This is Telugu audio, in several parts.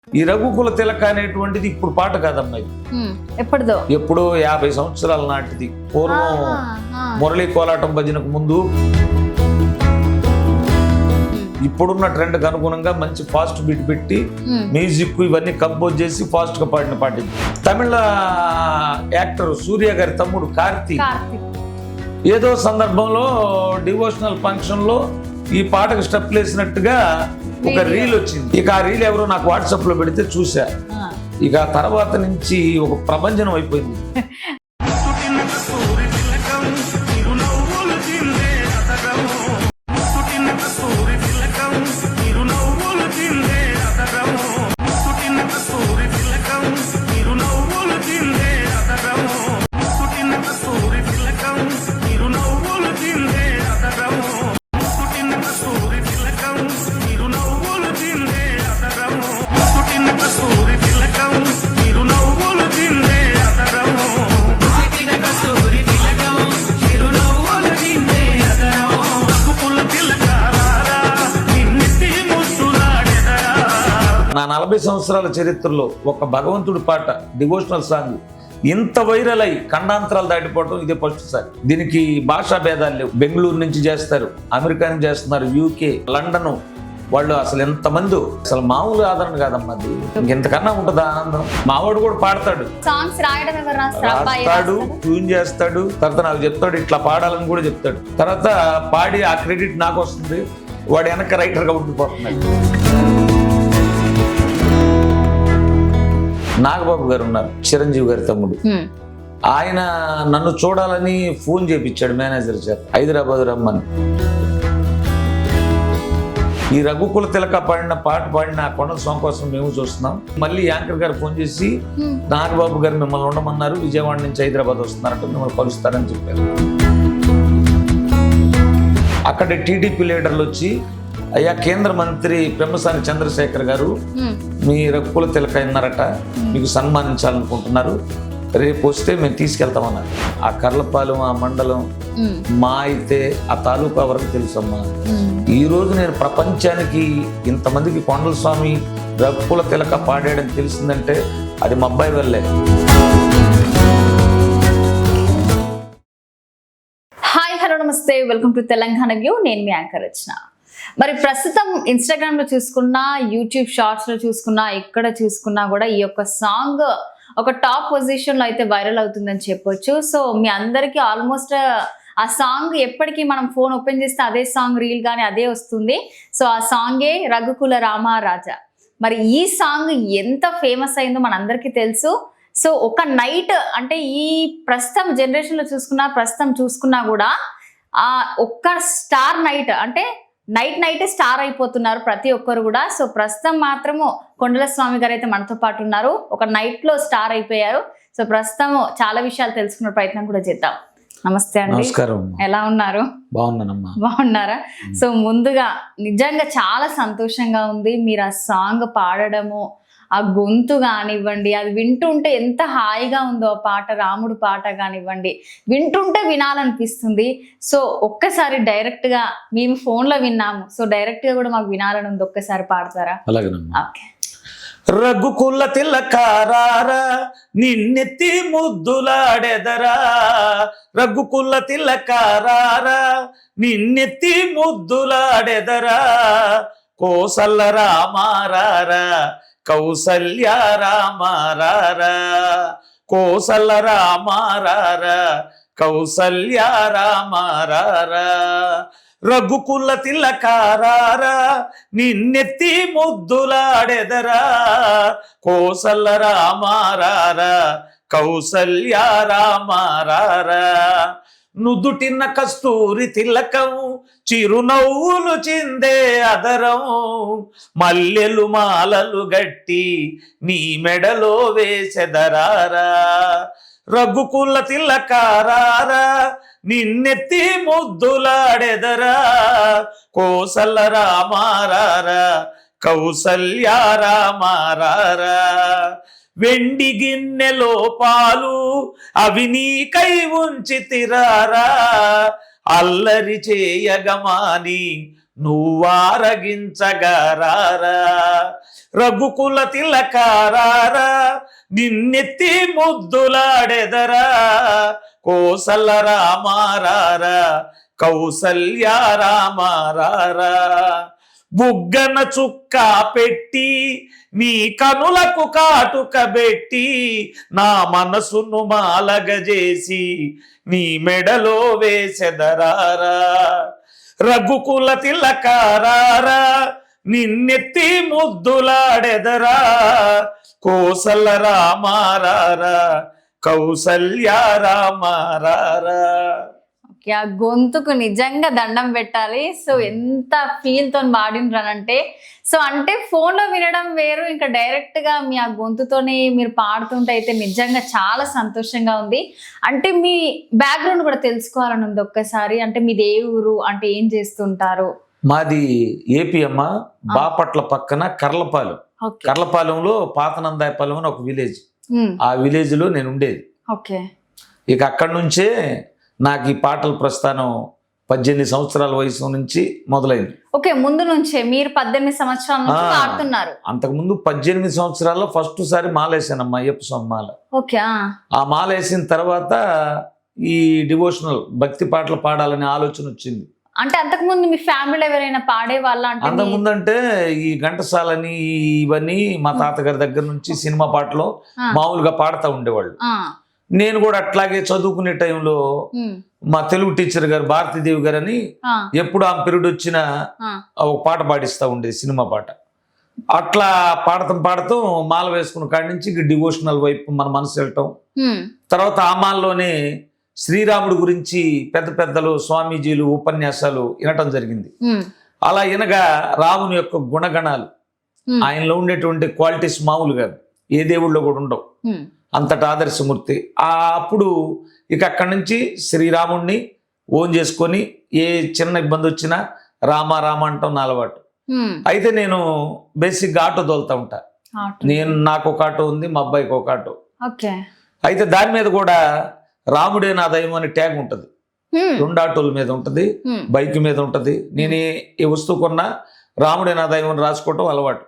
ఈ రఘుకుల తిలక అనేటువంటిది ఇప్పుడు పాట కాదమ్మా ఇది. ఎప్పుడుదో ఎప్పుడో 50 సంవత్సరాల నాటిది. పూర్వం మురళీ కోలాటం భజనకు ముందు ఇప్పుడున్న ట్రెండ్కి అనుగుణంగా మంచి ఫాస్ట్ బీట్ పెట్టి మ్యూజిక్ ఇవన్నీ కంపోజ్ చేసి ఫాస్ట్ గా పాడిన పాట ఇది. తమిళ యాక్టర్ సూర్య గారి తమ్ముడు కార్తీక్ ఏదో సందర్భంలో డివోషనల్ ఫంక్షన్ లో ఈ పాటకు స్టెప్ వేసినట్టుగా ఒక రీల్ వచ్చింది. ఇక ఆ రీల్ ఎవరో నాకు వాట్సాప్ లో పెడితే చూసా. ఇక తర్వాత నుంచి ఒక ప్రభంజనం అయిపోయింది. నా 40 సంవత్సరాల చరిత్రలో ఒక భగవంతుడి పాట డివోషనల్ సాంగ్ ఇంత వైరల్ అయ్యి ఖండాంతరాలు దాటిపోవడం ఇదే ఫస్ట్ సార్. దీనికి భాషా భేదాలు లేవు. బెంగళూరు నుంచి చేస్తారు, అమెరికా నుంచి చేస్తున్నారు, యూకే, లండన్ వాళ్ళు అసలు ఎంతమంది, అసలు మామూలు ఆదరణ కాదమ్మా. అది ఇంకెంతకన్నా ఉంటుందా ఆనందం. మావాడు కూడా పాడతాడు, రాస్తాడు, ట్యూన్ చేస్తాడు, తర్వాత నాకు చెప్తాడు ఇట్లా పాడాలని కూడా చెప్తాడు. తర్వాత పాడి ఆ క్రెడిట్ నాకు వస్తుంది, వాడు వెనక రైటర్గా ఉండిపోతున్నాడు. నాగబాబు గారు ఉన్నారు, చిరంజీవి గారి తమ్ముడు. ఆయన నన్ను చూడాలని ఫోన్ చేపించాడు మేనేజర్ చేత, హైదరాబాద్ రమ్మని. ఈ రఘుకుల తిలక పాడిన పాట పాడిన కొండల స్వామి కోసం మేము చూస్తున్నాం. మళ్ళీ యాంకర్ గారు ఫోన్ చేసి నాగబాబు గారు మిమ్మల్ని ఉండమన్నారు, విజయవాడ నుంచి హైదరాబాద్ వస్తున్నారంటే మిమ్మల్ని కలుస్తారని చెప్పారు. అక్కడ టీడీపీ లీడర్లు వచ్చి, అయ్యా కేంద్ర మంత్రి పెమ్మసాని చంద్రశేఖర్ గారు మీ రఘుకుల తిలక అన్నారట, మీకు సన్మానించాలనుకుంటున్నారు, రేపు వస్తే మేము తీసుకెళ్తామన్నారు. ఆ కర్లపాలెం ఆ మండలం మా అయితే ఆ తాలూకా వరకు తెలుసమ్మా. ఈ రోజు నేను ప్రపంచానికి ఇంతమందికి కొండల స్వామి రఘుకుల తిలక పాడాడని తెలిసిందంటే అది మా అబ్బాయి వల్లే. హాయ్ హలో నమస్తే, వెల్కమ్ టు తెలంగాణ వ్యూ. నేను మీ యాంకర్ రచన. మరి ప్రస్తుతం ఇన్స్టాగ్రామ్ లో చూసుకున్నా, యూట్యూబ్ షార్ట్స్ లో చూసుకున్నా, ఎక్కడ చూసుకున్నా కూడా ఈ యొక్క సాంగ్ ఒక టాప్ పొజిషన్ లో అయితే వైరల్ అవుతుందని చెప్పొచ్చు. సో మీ అందరికీ ఆల్మోస్ట్ ఆ సాంగ్ ఎప్పటికీ మనం ఫోన్ ఓపెన్ చేస్తే అదే సాంగ్ రీల్ కానీ అదే వస్తుంది. సో ఆ సాంగే రఘుకుల రామరాజా. మరి ఈ సాంగ్ ఎంత ఫేమస్ అయిందో మనందరికీ తెలుసు. సో ఒక నైట్ అంటే ఈ ప్రస్తుతం జనరేషన్ లో చూసుకున్నా కూడా ఆ ఒక్క స్టార్ నైట్ అంటే నైట్ స్టార్ అయిపోతున్నారు ప్రతి ఒక్కరు కూడా. సో ప్రస్తుతం మాత్రము కొండల స్వామి గారు అయితే మనతో పాటు ఉన్నారు, ఒక నైట్ లో స్టార్ అయిపోయారు. సో ప్రస్తుతం చాలా విషయాలు తెలుసుకునే ప్రయత్నం కూడా చేద్దాం. నమస్తే అండి. నమస్కారం. ఎలా ఉన్నారు? బాగున్నానమ్మా. బాగున్నారా? సో ముందుగా నిజంగా చాలా సంతోషంగా ఉంది మీరు ఆ సాంగ్ పాడడము, ఆ గొంతు కానివ్వండి, అది వింటుంటే ఎంత హాయిగా ఉందో ఆ పాట, రాముడు పాట కానివ్వండి, వింటుంటే వినాలనిపిస్తుంది. సో ఒక్కసారి డైరెక్ట్ గా మేము ఫోన్ లో విన్నాము, సో డైరెక్ట్ గా కూడా మాకు వినాలని ఉంది, ఒక్కసారి పాడతారా? అలాగేనమ్మా. ఓకే. రఘుకుల తిలకారారా నిన్నెత్తి ముద్దులాడెదరా, రఘుకుల తిలకారారా నిన్నెత్తి ముద్దులాడెదరా, కోసల రామారారా కౌసల్య రామారారా, కోసల రామారారా కౌసల్య రామారారా, రఘుకుల తిలకారారా నిన్నెత్తి ముద్దులాడెదరా, కోసల రామారారా కౌసల్య రామారారా, నుదుటిన కస్తూరి తిలకం చిరునవ్వులు చిందే అదరం, మల్లెలు మాలలు గట్టి నీ మెడలో వేసెదరారా, రఘుకుల తిలకారారా నిన్నెత్తి ముద్దులాడెదరా, కోసల రామారారా కౌసల్య రామారారా, వెండి గిన్నెలో పాలు అవి నీకై ఉంచితిరారా, అల్లరి చేయగమాని నువ్వారగించగారారా రఘుకుల తిలకారారా నిన్నెత్తి ముద్దులాడెదరా కోసల రామారారా కౌసల్య రామారారా బుగ్గన చుక్క పెట్టి నీ కనులకు కాటుక పెట్టి నా మనసును మాలగజేసి నీ మెడలో వేసెదరారా రఘుకుల తిలకారారా నిన్నెత్తి ముద్దులాడెదరా కోసల రామారారా కౌసల్య రామారారా. ఓకే, ఆ గొంతుకు నిజంగా దండం పెట్టాలి. సో ఎంత ఫీల్ తో పాడినరంటే, సో అంటే ఫోన్ లో వినడం వేరు, ఇంకా డైరెక్ట్ గా మీ ఆ గొంతుతోనే మీరు పాడుతుంటే అయితే నిజంగా చాలా సంతోషంగా ఉంది. అంటే మీ బ్యాక్గ్రౌండ్ కూడా తెలుసుకోవాలని ఉంది ఒక్కసారి. అంటే మీది ఏ ఊరు, అంటే ఏం చేస్తుంటారు? మాది ఏపీ అమ్మ, బాపట్ల పక్కన కర్లపాలెం. కర్లపాలెంలో పాతనందాయపాలెం అని ఒక విలేజ్. ఆ విలేజ్ లో నేను ఉండేది. ఓకే, ఇక అక్కడి నుంచే నాకు ఈ పాటల ప్రస్థానం 18 సంవత్సరాల వయసు నుంచి మొదలైంది. ఓకే, ముందు నుంచే మీరు 18 సంవత్సరాల నుంచి పాడుతున్నారు? అంతకుముందు 18 సంవత్సరాల్లో ఫస్ట్ సారి మాలేసానమ్మా, అయ్యప్ప స్వామి మాల. ఓకే, ఆ మాల వేసిన తర్వాత ఈ డివోషనల్ భక్తి పాటలు పాడాలనే ఆలోచన వచ్చింది. అంటే అంతకుముందు మీ ఫ్యామిలీలో ఎవరైనా పాడే వాళ్ళ? అంతకుముందు అంటే ఈ ఘంటసాలని ఇవన్నీ మా తాతగారి దగ్గర నుంచి సినిమా పాటలు మామూలుగా పాడుతూ ఉండేవాళ్ళు. నేను కూడా అట్లాగే చదువుకునే టైంలో మా తెలుగు టీచర్ గారు భారతీదేవి గారు అని ఎప్పుడు ఆ పీరియడ్ వచ్చిన ఒక పాట పాడిస్తూ ఉండేది, సినిమా పాట. అట్లా పాడుతూ మాల వేసుకున్న కాడి నుంచి డివోషనల్ వైపు మన మనసు వెళ్ళటం. తర్వాత ఆ మాలలోనే శ్రీరాముడి గురించి పెద్ద పెద్దలు స్వామీజీలు ఉపన్యాసాలు వినటం జరిగింది. అలా వినగా రాముని యొక్క గుణగణాలు, ఆయనలో ఉండేటువంటి క్వాలిటీస్ మామూలు కాదు, ఏ దేవుళ్ళో కూడా ఉండవు, అంతటి ఆదర్శమూర్తి. అప్పుడు ఇక అక్కడి నుంచి శ్రీరాముడిని ఓన్ చేసుకొని ఏ చిన్న ఇబ్బంది వచ్చినా రామ రామ అంటాం నా అలవాటు. అయితే నేను బేసిక్గా ఆటో తోలుతా ఉంటా. నాకు ఒక ఆటో ఉంది, మా అబ్బాయికి ఒక ఆటో. అయితే దాని మీద కూడా రాముడే నా దైవం అని ట్యాగ్ ఉంటుంది. 2 ఆటోల మీద ఉంటుంది, బైక్ మీద ఉంటుంది. నేను ఏ వస్తువు కొన్నా రాముడే నా దైవం రాసుకోవటం అలవాటు.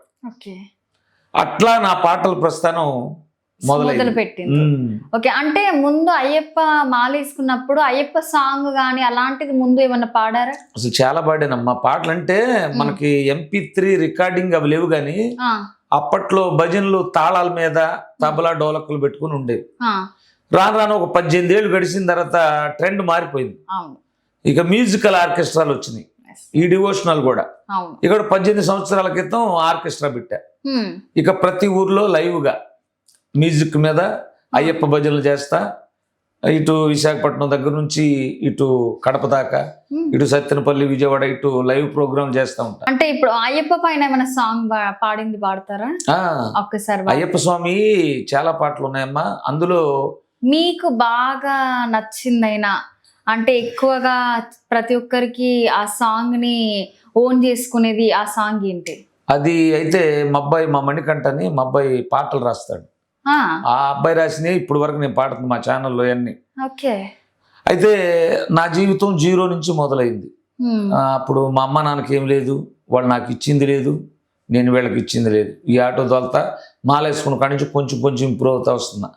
అట్లా నా పాటల ప్రస్థానం మొదలు పెట్టింది. ఓకే, అంటే ముందు అయ్యప్ప మాలేసుకున్నప్పుడు అయ్యప్ప సాంగ్ గానీ అలాంటిది ముందు ఏమన్నా పాడారా? అసలు చాలా పాడానమ్మా పాటలు. అంటే మనకి MP3 రికార్డింగ్ అవి లేవు కానీ అప్పట్లో భజనలు తాళాల మీద తబలా డోలకులు పెట్టుకుని ఉండేవి. రాను రాను ఒక 18 ఏళ్ళు గడిచిన తర్వాత ట్రెండ్ మారిపోయింది. ఇక మ్యూజికల్ ఆర్కెస్ట్రాలు వచ్చినాయి, ఈ డివోషనల్ కూడా. ఇక్కడ 18 సంవత్సరాల క్రితం ఆర్కెస్ట్రా పెట్టా. ఇక ప్రతి ఊర్లో లైవ్ గా మ్యూజిక్ మీద అయ్యప్ప భజనలు చేస్తా. ఇటు విశాఖపట్నం దగ్గర నుంచి ఇటు కడప దాకా, ఇటు సత్తెనపల్లి, విజయవాడ, ఇటు లైవ్ ప్రోగ్రామ్ చేస్తా ఉంటా. అంటే ఇప్పుడు అయ్యప్ప పైన ఏమైనా సాంగ్ పాడింది పాడతారా? ఒక్కసారి. అయ్యప్ప స్వామి చాలా పాటలు ఉన్నాయమ్మా. అందులో మీకు బాగా నచ్చిందైనా, అంటే ఎక్కువగా ప్రతి ఒక్కరికి ఆ సాంగ్ ని ఓన్ చేసుకునేది ఆ సాంగ్ ఏంటి? అది అయితే మా అబ్బాయి, మా మణికంఠని, మా అబ్బాయి పాటలు రాస్తాడు. ఆ అబ్బాయి రాసినవి ఇప్పుడు వరకు నేను పాడుతుంది మా ఛానల్లో అన్ని. అయితే నా జీవితం 0 నుంచి మొదలైంది. అప్పుడు మా అమ్మ నాన్నకి ఏం లేదు, వాళ్ళు నాకు ఇచ్చింది లేదు, నేను వీళ్ళకి ఇచ్చింది లేదు. ఈ ఆటో తోలుతా మాలేసుకున్న కాడి నుంచి కొంచెం కొంచెం ఇంప్రూవ్ అవుతా వస్తున్నా.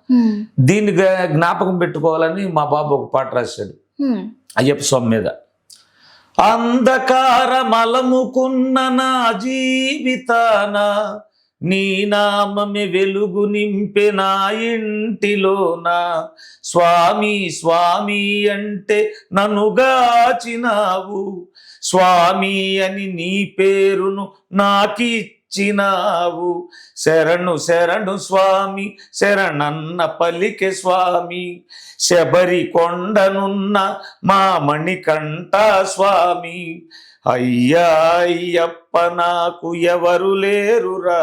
దీన్ని జ్ఞాపకం పెట్టుకోవాలని మా బాబు ఒక పాట రాశాడు అయ్యప్ప స్వామి మీద. అంధకార మలముకున్న నా జీవితాన నీ నామమే వెలుగు నింపె నా ఇంటిలోన, స్వామి స్వామి అంటే నన్ను గాచినావు, స్వామి అని నీ పేరును నాకిచ్చినావు, శరణు శరణు స్వామి శరణన్న పలికే స్వామి, శబరి కొండనున్న మా మణికంఠ స్వామి, అయ్యా అయ్యప్ప నాకు ఎవరు లేరురా,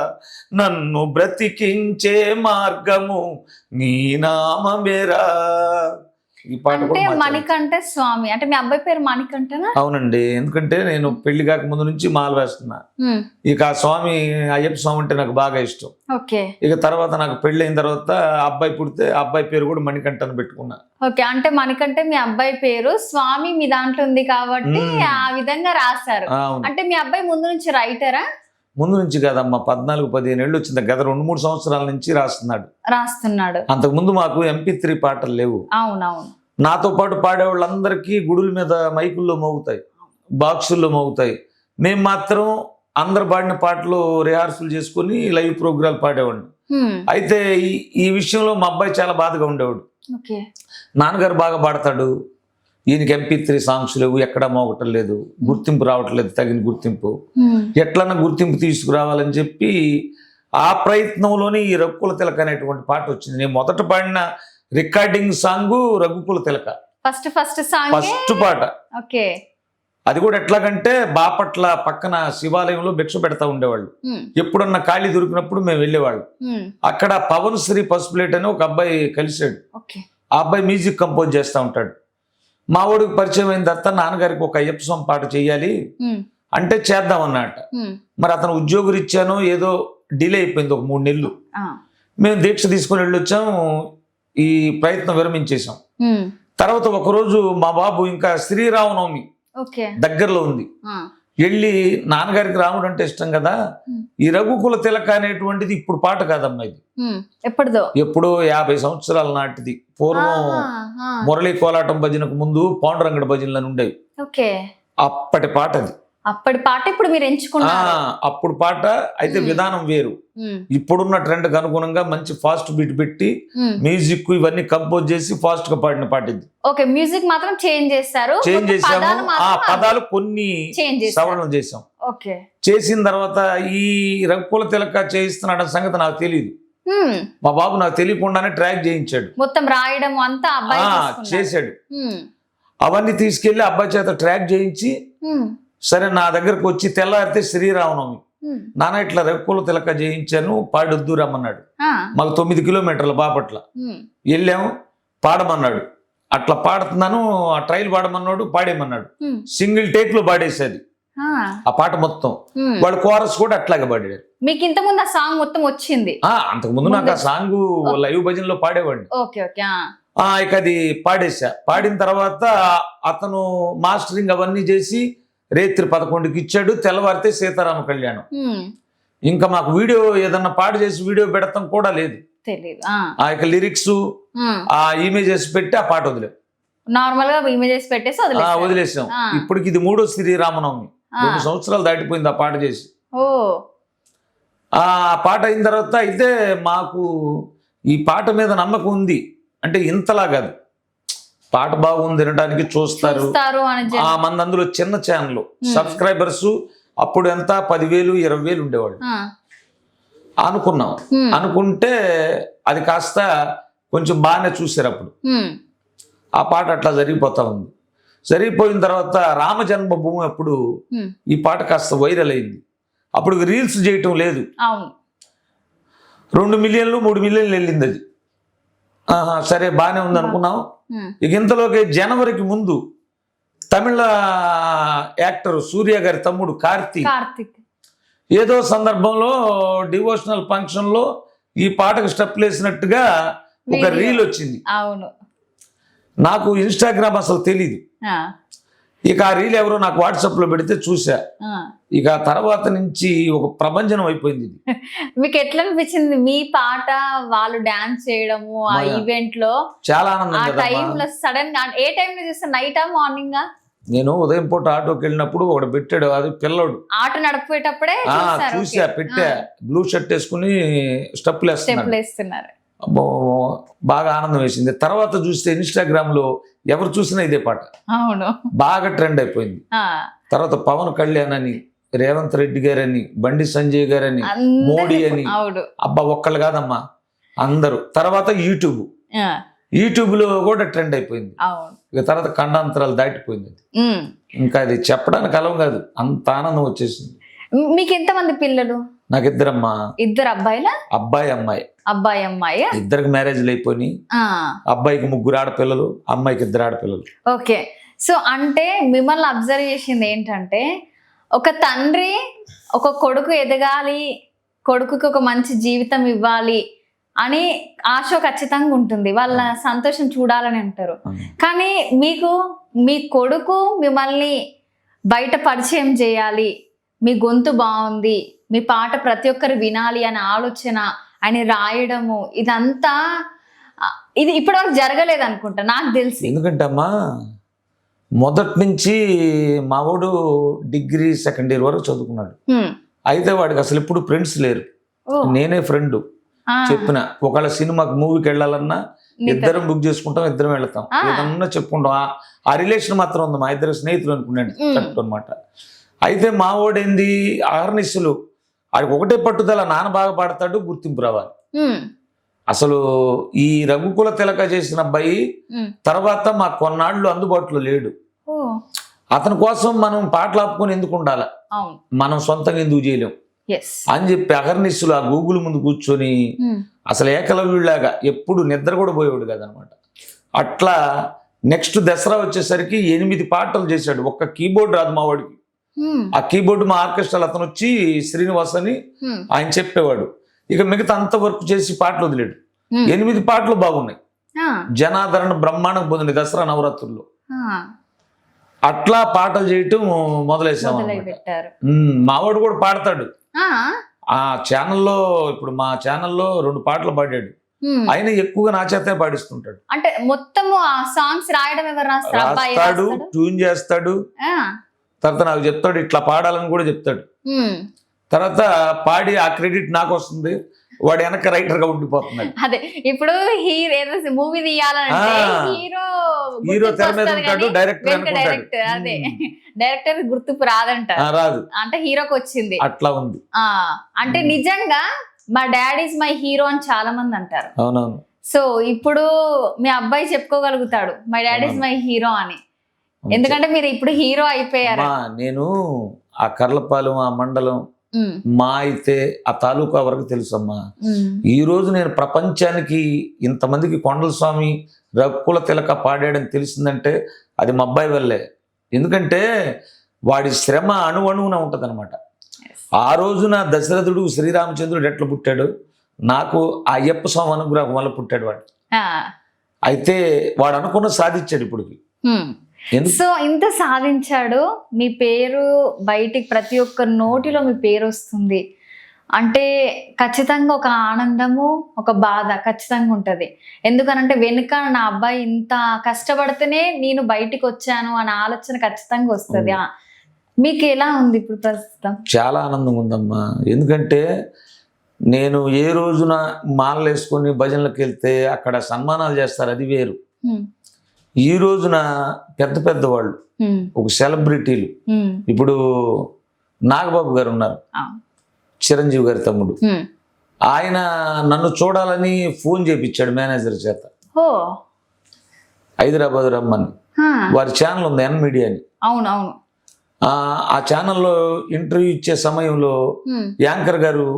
నన్ను బ్రతికించే మార్గము నీ నామమేరా. ఈ పాట అంటే కూడా మార్చాలి. మణికంఠ స్వామి అంటే మీ అబ్బాయి పేరు మణికంఠనా? అవునండి, ఎందుకంటే నేను పెళ్లి కాక ముందు నుంచి మాల వేస్తున్నా. ఇక ఆ స్వామి అయ్యప్ప స్వామి అంటే నాకు బాగా ఇష్టం. ఓకే ఇక తర్వాత నాకు పెళ్లి అయిన తర్వాత అబ్బాయి పుడితే అబ్బాయి పేరు కూడా మణికంఠ అని పెట్టుకున్నా. ఓకే అంటే మణికంఠ మీ అబ్బాయి పేరు, స్వామి మీ దాంట్లో ఉంది కాబట్టి ఆ విధంగా రాశారు. అవును, అంటే మీ అబ్బాయి ముందు నుంచి రైటరా? ముందు నుంచి కాదమ్మా, 14-15 ఏళ్ళు వచ్చింది. గత 2-3 సంవత్సరాల నుంచి రాస్తున్నాడు. అంతకుముందు మాకు MP3 పాటలు లేవు. అవునవును. నాతో పాటు పాడేవాళ్ళందరికీ గుడుల మీద మైకుల్లో మోగుతాయి, బాక్సుల్లో మోగుతాయి. మేము మాత్రం అందరు పాడిన పాటలు రిహార్సల్ చేసుకుని లైవ్ ప్రోగ్రాలు పాడేవాడిని. అయితే ఈ విషయంలో మా అబ్బాయి చాలా బాధగా ఉండేవాడు. ఓకే నాన్నగారు బాగా పాడతాడు, ఈయనకి MP3 సాంగ్స్ లేవు, ఎక్కడా మోగటం లేదు, గుర్తింపు రావట్లేదు, తగిన గుర్తింపు, ఎట్లన్నా గుర్తింపు తీసుకురావాలని చెప్పి ఆ ప్రయత్నంలోనే ఈ రఘుకుల తిలక అనేటువంటి పాట వచ్చింది. నేను మొదట పాడిన రికార్డింగ్ సాంగ్ రఘుకుల తిలక, ఫస్ట్ సాంగ్, ఫస్ట్ పాట. ఓకే అది కూడా ఎట్లాగంటే బాపట్ల పక్కన శివాలయంలో భిక్ష పెడతా ఉండేవాళ్ళు. ఎప్పుడన్నా ఖాళీ దొరికినప్పుడు మేము వెళ్ళేవాళ్ళు. అక్కడ పవన్ శ్రీ పసుపులేట్ అని ఒక అబ్బాయి కలిశాడు. ఆ అబ్బాయి మ్యూజిక్ కంపోజ్ చేస్తూ ఉంటాడు. మా వాడికి పరిచయం అయిన తర్వాత నాన్నగారికి ఒక అయ్యప్ప స్వామి పాట చెయ్యాలి అంటే చేద్దాం అన్నట్ట. మరి అతను ఉద్యోగరీత్యానో ఏదో డిలే అయిపోయింది, ఒక 3 నెలలు. మేము దీక్ష తీసుకుని వెళ్ళొచ్చాం, ఈ ప్రయత్నం విరమించేసాం. తర్వాత ఒకరోజు మా బాబు ఇంకా శ్రీరామనవమి దగ్గరలో ఉంది, వెళ్ళి నాన్నగారికి రాముడు అంటే ఇష్టం కదా, ఈ రఘుకుల తిలక అనేటువంటిది ఇప్పుడు పాట కాదమ్మా, ఇది ఎప్పుడో 50 సంవత్సరాల నాటిది. పూర్వం మురళీ కోలాటం భజనకు ముందు పాండురంగడ భజనలు ఉండేవి, అప్పటి పాట అది. అప్పటి పాట ఇప్పుడు మీరు ఎంచుకున్నారు. అప్పుడు పాట అయితే విధానం వేరు. ఇప్పుడున్న ట్రెండ్ కి అనుగుణంగా మంచి ఫాస్ట్ బీట్ పెట్టి మ్యూజిక్ ఇవన్నీ కంపోజ్ చేసి ఫాస్ట్ గా పాడిన పాట ఇది. ఓకే మ్యూజిక్ మాత్రం చేంజ్ చేశారు, చేంజ్ చేసాము. ఆ పదాలు కొన్ని సవరణలు చేసాం. ఓకే చేసిన తర్వాత ఈ రఘుకుల తిలక చేయిస్తున్నాడు సంగతి నాకు తెలియదు. మా బాబు నాకు తెలియకుండానే ట్రాక్ చేయించాడు, మొత్తం రాయడం అంతా అబ్బాయి చేశాడు. అవన్నీ తీసుకెళ్లి అబ్బాయి చేత ట్రాక్ చేయించి సరే నా దగ్గరకు వచ్చి తెల్లారితే శ్రీరామనవమి, నాన్న ఇట్లా రఘుకుల తిలక చేయించాను, పాడొద్దు రమ్మన్నాడు. మాకు 9 కిలోమీటర్ల బాపట్ల వెళ్ళాము, పాడమన్నాడు. అట్లా పాడుతున్నాను, ఆ ట్రైల్ పాడమన్నాడు, పాడేమన్నాడు. సింగిల్ టేక్ లో పాడేసేది ఆ పాట మొత్తం. వాడు కోరస్ కూడా అట్లాగే పాడాడు. మీకు ఇంత ముందు ఆ సాంగ్ మొత్తం వచ్చింది? అంతకు ముందు నాకు ఆ సాంగ్ లైవ్ భజనలో పాడేవాడిని. ఇక అది పాడేసా. పాడిన తర్వాత అతను మాస్టరింగ్ అవన్నీ చేసి రేత్రి 11కి ఇచ్చాడు. తెల్లవారితే సీతారామ కళ్యాణం. ఇంకా మాకు వీడియో ఏదన్నా పాడు చేసి వీడియో పెడతాం కూడా లేదు. ఆ యొక్క లిరిక్స్ ఆ ఇమేజెస్ పెట్టి ఆ పాట వదిలేం, నార్మల్ గా ఇమేజెస్ పెట్టేసి వదిలేసాం. ఇప్పటికి ఇది 3వ శ్రీరామనవమి, 2 సంవత్సరాలు దాటిపోయింది ఆ పాట చేసి. ఆ పాట అయిన తర్వాత అయితే మాకు ఈ పాట మీద నమ్మకం ఉంది. అంటే ఇంతలా కాదు, పాట బాగుంది వినడానికి చూస్తారు. మంది అందులో చిన్న ఛానల్ సబ్స్క్రైబర్స్ అప్పుడు ఎంత 10,000 20,000 ఉండేవాళ్ళు. అనుకున్నాం, అనుకుంటే అది కాస్త కొంచెం బాగానే చూసారు. అప్పుడు ఆ పాట అట్లా జరిగిపోతా ఉంది. జరిగిపోయిన తర్వాత రామ జన్మభూమి అప్పుడు ఈ పాట కాస్త వైరల్ అయింది. అప్పుడు రీల్స్ చేయటం లేదు, 2 మిలియన్లు 3 మిలియన్లు వెళ్ళింది అది. సరే బాగానే ఉంది అనుకున్నాం. ఇక ఇంతలోకి జనవరికి ముందు తమిళ యాక్టర్ సూర్య గారి తమ్ముడు కార్తీక్ ఏదో సందర్భంలో డివోషనల్ ఫంక్షన్ లో ఈ పాటకు స్టెప్లు వేసినట్టుగా ఒక రీల్ వచ్చింది. నాకు ఇన్స్టాగ్రామ్ అసలు తెలీదు. ఇక ఆ రీల్ ఎవరో నాకు వాట్సాప్ లో పెడితే చూసా. ఇక తర్వాత నుంచి ఒక ప్రభంజనం అయిపోయింది. మీకు ఎట్లా అనిపించింది మీ పాట వాళ్ళు డాన్స్ చేయడము ఆ ఈవెంట్ లో? చాలా ఆనందం. టైంలో సడన్ గా ఏ టైంలో చూస్తే నైటా మార్నింగ్? నేను ఉదయం పూట ఆటోకి వెళ్ళినప్పుడు ఒకడు పెట్టాడు, అది పిల్లడు ఆటో నడిపేటప్పుడే చూసా. పెట్టా, బ్లూ షర్ట్ వేసుకుని స్టెప్లు వేస్తున్నారు. బాగా ఆనందం వేసింది. తర్వాత చూస్తే ఇన్స్టాగ్రామ్ లో ఎవరు చూసినా ఇదే పాట బాగా ట్రెండ్ అయిపోయింది. తర్వాత పవన్ కళ్యాణ్ అని, రేవంత్ రెడ్డి గారని, బండి సంజయ్ గారని, మోడీ అని, అబ్బా ఒక్కళ్ళు కాదమ్మా అందరూ. తర్వాత యూట్యూబ్ లో కూడా ట్రెండ్ అయిపోయింది. ఇక తర్వాత ఖండాంతరాలు దాటిపోయింది. ఇంకా అది చెప్పడానికి అలవం కాదు, అంత ఆనందం వచ్చేసింది. మీకు ఎంతమంది పిల్లలు? నాకు ఇద్దరమ్మా. ఇద్దరు అబ్బాయిలా? అబ్బాయి అమ్మాయి. అబ్బాయి అమ్మాయి. ఇద్దరికి మ్యారేజ్లు అయిపోయి, అబ్బాయికి 3 ఆడపిల్లలు, అమ్మాయికి 2 ఆడపిల్లలు. ఓకే. సో అంటే మిమ్మల్ని అబ్జర్వ్ చేసింది ఏంటంటే, ఒక తండ్రి ఒక కొడుకు ఎదగాలి, కొడుకుకి ఒక మంచి జీవితం ఇవ్వాలి అని ఆశ ఖచ్చితంగా ఉంటుంది, వాళ్ళ సంతోషం చూడాలని అంటారు. కానీ మీకు మీ కొడుకు మిమ్మల్ని బయట పరిచయం చేయాలి, మీ గొంతు బాగుంది, మీ పాట ప్రతి ఒక్కరు వినాలి అనే ఆలోచన, ఆయన రాయడము, ఇదంతా ఇది ఇప్పటివరకు జరగలేదు అనుకుంటా నాకు తెలిసి. ఎందుకంటే అమ్మా మొదటి నుంచి మావాడు డిగ్రీ 2nd ఇయర్ వరకు చదువుకున్నాడు. అయితే వాడికి అసలు ఎప్పుడు ఫ్రెండ్స్ లేరు, నేనే ఫ్రెండ్. చెప్పిన ఒకవేళ సినిమాకి మూవీకి వెళ్ళాలన్నా ఇద్దరం బుక్ చేసుకుంటాం, ఇద్దరం వెళ్తాం, ఏదన్నా చెప్పుకుంటాం. ఆ రిలేషన్ మాత్రం ఉంది, మా ఇద్దరు స్నేహితులు అనుకున్నాడు అనమాట. అయితే మావాడేంది ఆహర్నిశలు ఆడికి ఒకటే పట్టుదల, నాన్న బాగా పాడతాడు, గుర్తింపు రావాలి. అసలు ఈ రఘుకుల తిలక చేసిన అబ్బాయి తర్వాత మా కొన్నాళ్ళు అందుబాటులో లేడు. అతని కోసం మనం పాటలు ఆపుకొని ఎందుకు ఉండాలి, మనం సొంతంగా ఎందుకు చేయలేం అని చెప్పి అహర్నిశలు ఆ గూగుల్ ముందు కూర్చొని అసలు ఏకలవ్యుడిలాగా ఎప్పుడు నిద్ర కూడా పోయేవాడు కదనమాట. అట్లా నెక్స్ట్ దసరా వచ్చేసరికి 8 పాటలు చేశాడు. ఒక్క కీబోర్డ్ రాదు మా వాడికి. ఆ కీబోర్డు మా ఆర్కెస్ట్రాలో అతను వచ్చి శ్రీనివాస్ అని ఆయన చెప్పేవాడు. ఇక మిగతా అంత వర్క్ చేసి పాటలు వదిలేడు. 8 పాటలు బాగున్నాయి, జనాదరణ బ్రహ్మాండం పొందింది దసరా నవరాత్రుల్లో. అట్లా పాటలు చేయటం మొదలేసాం. మావాడు కూడా పాడతాడు ఆ ఛానల్లో. ఇప్పుడు మా ఛానల్లో 2 పాటలు పాడాడు. ఆయన ఎక్కువగా నా చేతే పాడిస్తుంటాడు. అంటే మొత్తం సాంగ్స్ రాయడం ఎవరు రాస్తాడు, ట్యూన్ చేస్తాడు, తర్వాత నాకు చెప్తాడు ఇట్లా పాడాలని కూడా చెప్తాడు. తర్వాత పాడి ఆ క్రెడిట్ నాకు వస్తుంది, వాడు వెనక రైటర్ గా ఉండిపోతున్నాడు. అదే ఇప్పుడు హీరో మూవీ తీయాలంటే హీరో తెర మీద ఉంటాడు, డైరెక్టర్ అదే డైరెక్టర్ గుర్తుకు రాదంట, రాదు, అంటే హీరోకి వచ్చింది. అట్లా ఉంది. అంటే నిజంగా మా డాడీ ఇస్ మై హీరో అని చాలా మంది అంటారు. అవునవును. సో ఇప్పుడు మీ అబ్బాయి చెప్పుకోగలుగుతాడు my daddy is my hero అని, ఎందుకంటే మీరు ఇప్పుడు హీరో అయిపోయారు. నేను ఆ కర్లపాలెం ఆ మండలం మా అయితే ఆ తాలూకా వరకు తెలుసమ్మా. ఈ రోజు నేను ప్రపంచానికి ఇంతమందికి కొండల స్వామి రఘుకుల తిలక పాడాడని తెలిసిందంటే అది మా అబ్బాయి వల్లే. ఎందుకంటే వాడి శ్రమ అణువున ఉంటుంది అనమాట. ఆ రోజున దశరథుడు శ్రీరామచంద్రుడు ఎట్లా పుట్టాడు, నాకు ఆ అయ్యప్ప స్వామి అనుగ్రహం వల్ల పుట్టాడు వాడు. అయితే వాడు అనుకున్న సాధించాడు ఇప్పటికి. సో ఇంత సాధించాడు, మీ పేరు బయటికి ప్రతి ఒక్క నోటిలో మీ పేరు వస్తుంది అంటే ఖచ్చితంగా ఒక ఆనందము, ఒక బాధ ఖచ్చితంగా ఉంటుంది. ఎందుకనంటే వెనుక నా అబ్బాయి ఇంత కష్టపడితేనే నేను బయటికి వచ్చాను అనే ఆలోచన ఖచ్చితంగా వస్తుంది. మీకు ఎలా ఉంది ఇప్పుడు ప్రస్తుతం? చాలా ఆనందంగా ఉందమ్మా. ఎందుకంటే నేను ఏ రోజున మాలలు వేసుకొని భజనలకు వెళ్తే అక్కడ సన్మానాలు చేస్తారు, అది వేరు. ఈ రోజున పెద్ద పెద్ద వాళ్ళు, ఒక సెలబ్రిటీలు, ఇప్పుడు నాగబాబు గారు ఉన్నారు, చిరంజీవి గారి తమ్ముడు, ఆయన నన్ను చూడాలని ఫోన్ చేపించాడు మేనేజర్ చేత, హైదరాబాద్ రమ్మని. వారి ఛానల్ ఉంది ఎన్ మీడియా అని. అవునవును. ఆ ఛానల్లో ఇంటర్వ్యూ ఇచ్చే సమయంలో యాంకర్ గారు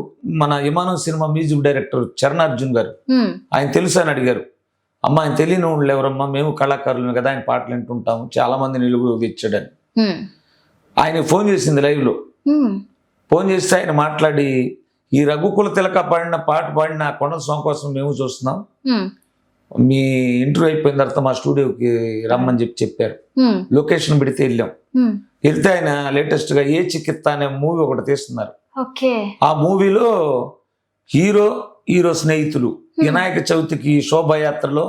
మన విమానం సినిమా మ్యూజిక్ డైరెక్టర్ చరణార్జున్ గారు, ఆయన తెలుసు అని అడిగారు. అమ్మ ఆయన తెలియని వాళ్ళు ఎవరమ్మా, మేము కళాకారులు కదా, ఆయన పాటలు వింటుంటాము, చాలా మంది నిలుగు ఇచ్చాడని. ఆయన ఫోన్ చేసింది లైవ్లో. ఫోన్ చేస్తే ఆయన మాట్లాడి ఈ రఘుకుల తిలక పాడిన పాట పాడిన కొండల స్వామి కోసం మేము చూస్తున్నాం, మీ ఇంటర్వ్యూ అయిపోయిన తర్వాత మా స్టూడియోకి రమ్మని చెప్పారు. లొకేషన్ పెడితే వెళ్ళాం. వెళ్తే ఆయన లేటెస్ట్ గా ఏ చికిత్స అనే మూవీ ఒకటి తీస్తున్నారు. ఆ మూవీలో హీరో స్నేహితులు వినాయక చవితికి శోభాయాత్రలో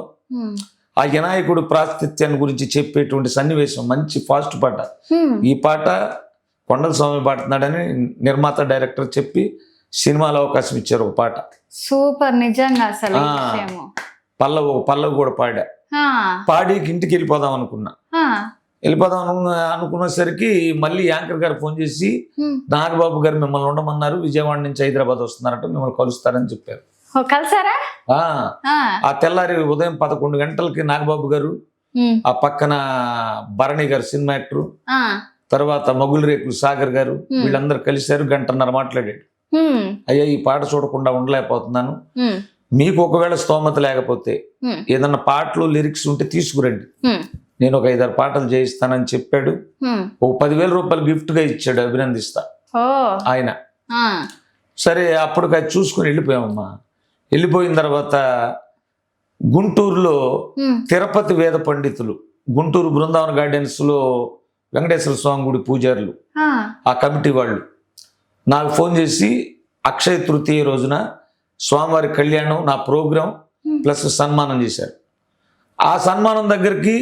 ఆ వినాయకుడు ప్రాశస్త్యాన్ని గురించి చెప్పేటువంటి సన్నివేశం, మంచి ఫాస్ట్ పాట. ఈ పాట కొండల స్వామి పాడుతున్నాడని నిర్మాత డైరెక్టర్ చెప్పి సినిమాలో అవకాశం ఇచ్చారు. ఒక పాట సూపర్, నిజంగా అసలు పల్లవి కూడా పాడి ఇంటికి వెళ్ళిపోదాం అనుకునేసరికి మళ్ళీ యాంకర్ గారు ఫోన్ చేసి నాగబాబు గారు మిమ్మల్ని ఉండమన్నారు, విజయవాడ నుంచి హైదరాబాద్ వస్తున్నారట, మిమ్మల్ని కలుస్తారని చెప్పారు. కలిసారా? ఆ తెల్లారి ఉదయం 11 గంటలకి నాగబాబు గారు, ఆ పక్కన భరణి గారు సినిమా యాక్టర్, తర్వాత మగులు రేకులు సాగర్ గారు, వీళ్ళందరూ కలిశారు. 1.5 గంటలు మాట్లాడాడు. అయ్యా ఈ పాట చూడకుండా ఉండలేకపోతున్నాను, మీకు ఒకవేళ స్తోమత లేకపోతే ఏదన్నా పాటలు లిరిక్స్ ఉంటే తీసుకురండి, నేను ఒక 5-6 పాటలు చేయిస్తానని చెప్పాడు. ఒక 10,000 రూపాయలు గిఫ్ట్ గా ఇచ్చాడు, అభినందిస్తా ఆయన. సరే అప్పుడు అది చూసుకుని వెళ్ళిపోయామమ్మా. వెళ్ళిపోయిన తర్వాత గుంటూరులో తిరుపతి వేద పండితులు, గుంటూరు బృందావన గార్డెన్స్ లో వెంకటేశ్వర స్వామి గుడి పూజారులు, ఆ కమిటీ వాళ్ళు నాకు ఫోన్ చేసి అక్షయ తృతీయ రోజున స్వామివారి కళ్యాణం, నా ప్రోగ్రాం ప్లస్ సన్మానం చేశారు. ఆ సన్మానం దగ్గరికి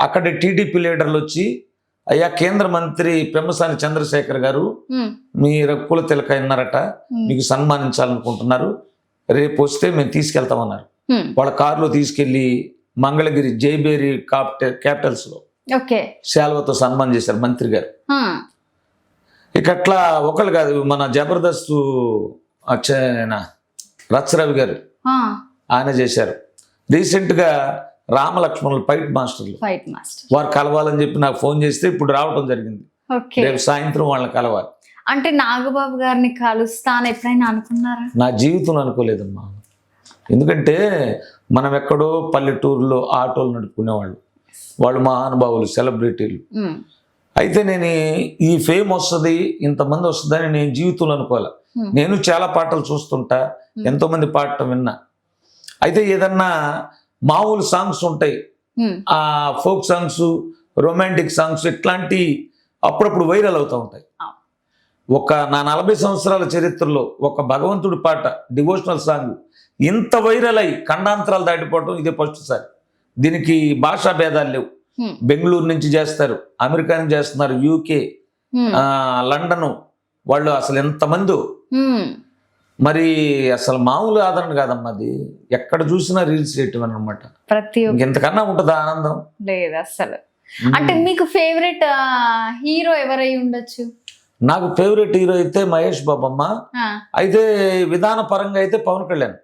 అక్కడ టీడీపీ లీడర్లు వచ్చి, అయ్యా కేంద్ర మంత్రి పెమ్మసాని చంద్రశేఖర్ గారు మీ రక్కుల తిలక అన్నారట, మీకు సన్మానించాలనుకుంటున్నారు, రేపు వస్తే మేము తీసుకెళ్తామన్నారు. వాళ్ళ కారులో తీసుకెళ్లి మంగళగిరి జైబేరి క్యాపిటల్స్ లో శాల్వతో సన్మానం చేశారు మంత్రి గారు. ఇక అట్లా ఒకళ్ళు కాదు, మన జబర్దస్త్ రచ్చరవి గారు ఆయన చేశారు. రీసెంట్ గా రామలక్ష్మణులు ఫైట్ మాస్టర్లు వారు కలవాలని చెప్పి నాకు ఫోన్ చేస్తే ఇప్పుడు రావటం జరిగింది. రేపు సాయంత్రం వాళ్ళని కలవాలి. అంటే నాగబాబు గారిని కలుస్తాను ఎప్పుడైనా అనుకున్నారా? నా జీవితంలో అనుకోలేదమ్మా. ఎందుకంటే మనం ఎక్కడో పల్లెటూరులో ఆటోలు నడుపుకునేవాళ్ళు, వాళ్ళు మహానుభావులు, సెలబ్రిటీలు. అయితే నేను ఈ ఫేమ్ వస్తుంది, ఇంతమంది వస్తుందని నేను జీవితంలో అనుకోవాలి. నేను చాలా పాటలు చూస్తుంటా, ఎంతో మంది పాడటం విన్నా. అయితే ఏదన్నా మామూలు సాంగ్స్ ఉంటాయి, ఆ ఫోక్ సాంగ్స్, రొమాంటిక్ సాంగ్స్, ఇట్లాంటి అప్పుడప్పుడు వైరల్ అవుతూ ఉంటాయి. నా 40 సంవత్సరాల చరిత్రలో ఒక భగవంతుడి పాట, డివోషనల్ సాంగ్ ఇంత వైరల్ అయ్యి ఖండాంతరాలు దాటిపోవటం ఇదే ఫస్ట్ సారి. దీనికి భాషా భేదాలు లేవు. బెంగళూరు నుంచి చేస్తారు, అమెరికా నుంచి చేస్తున్నారు, యూకే, లండన్ వాళ్ళు, అసలు ఎంతమంది. మరి అసలు మామూలు ఆదరణ కాదమ్మా అది. ఎక్కడ చూసినా రీల్స్ చేయటం అనమాట. ఇంతకన్నా ఉంటుందా ఆనందం? లేదు అసలు. అంటే మీకు ఫేవరెట్ హీరో ఎవరై ఉండొచ్చు? నాకు ఫేవరెట్ హీరో అయితే మహేష్ బాబు అమ్మ. అయితే విధాన పరంగా అయితే పవన్ కళ్యాణ్.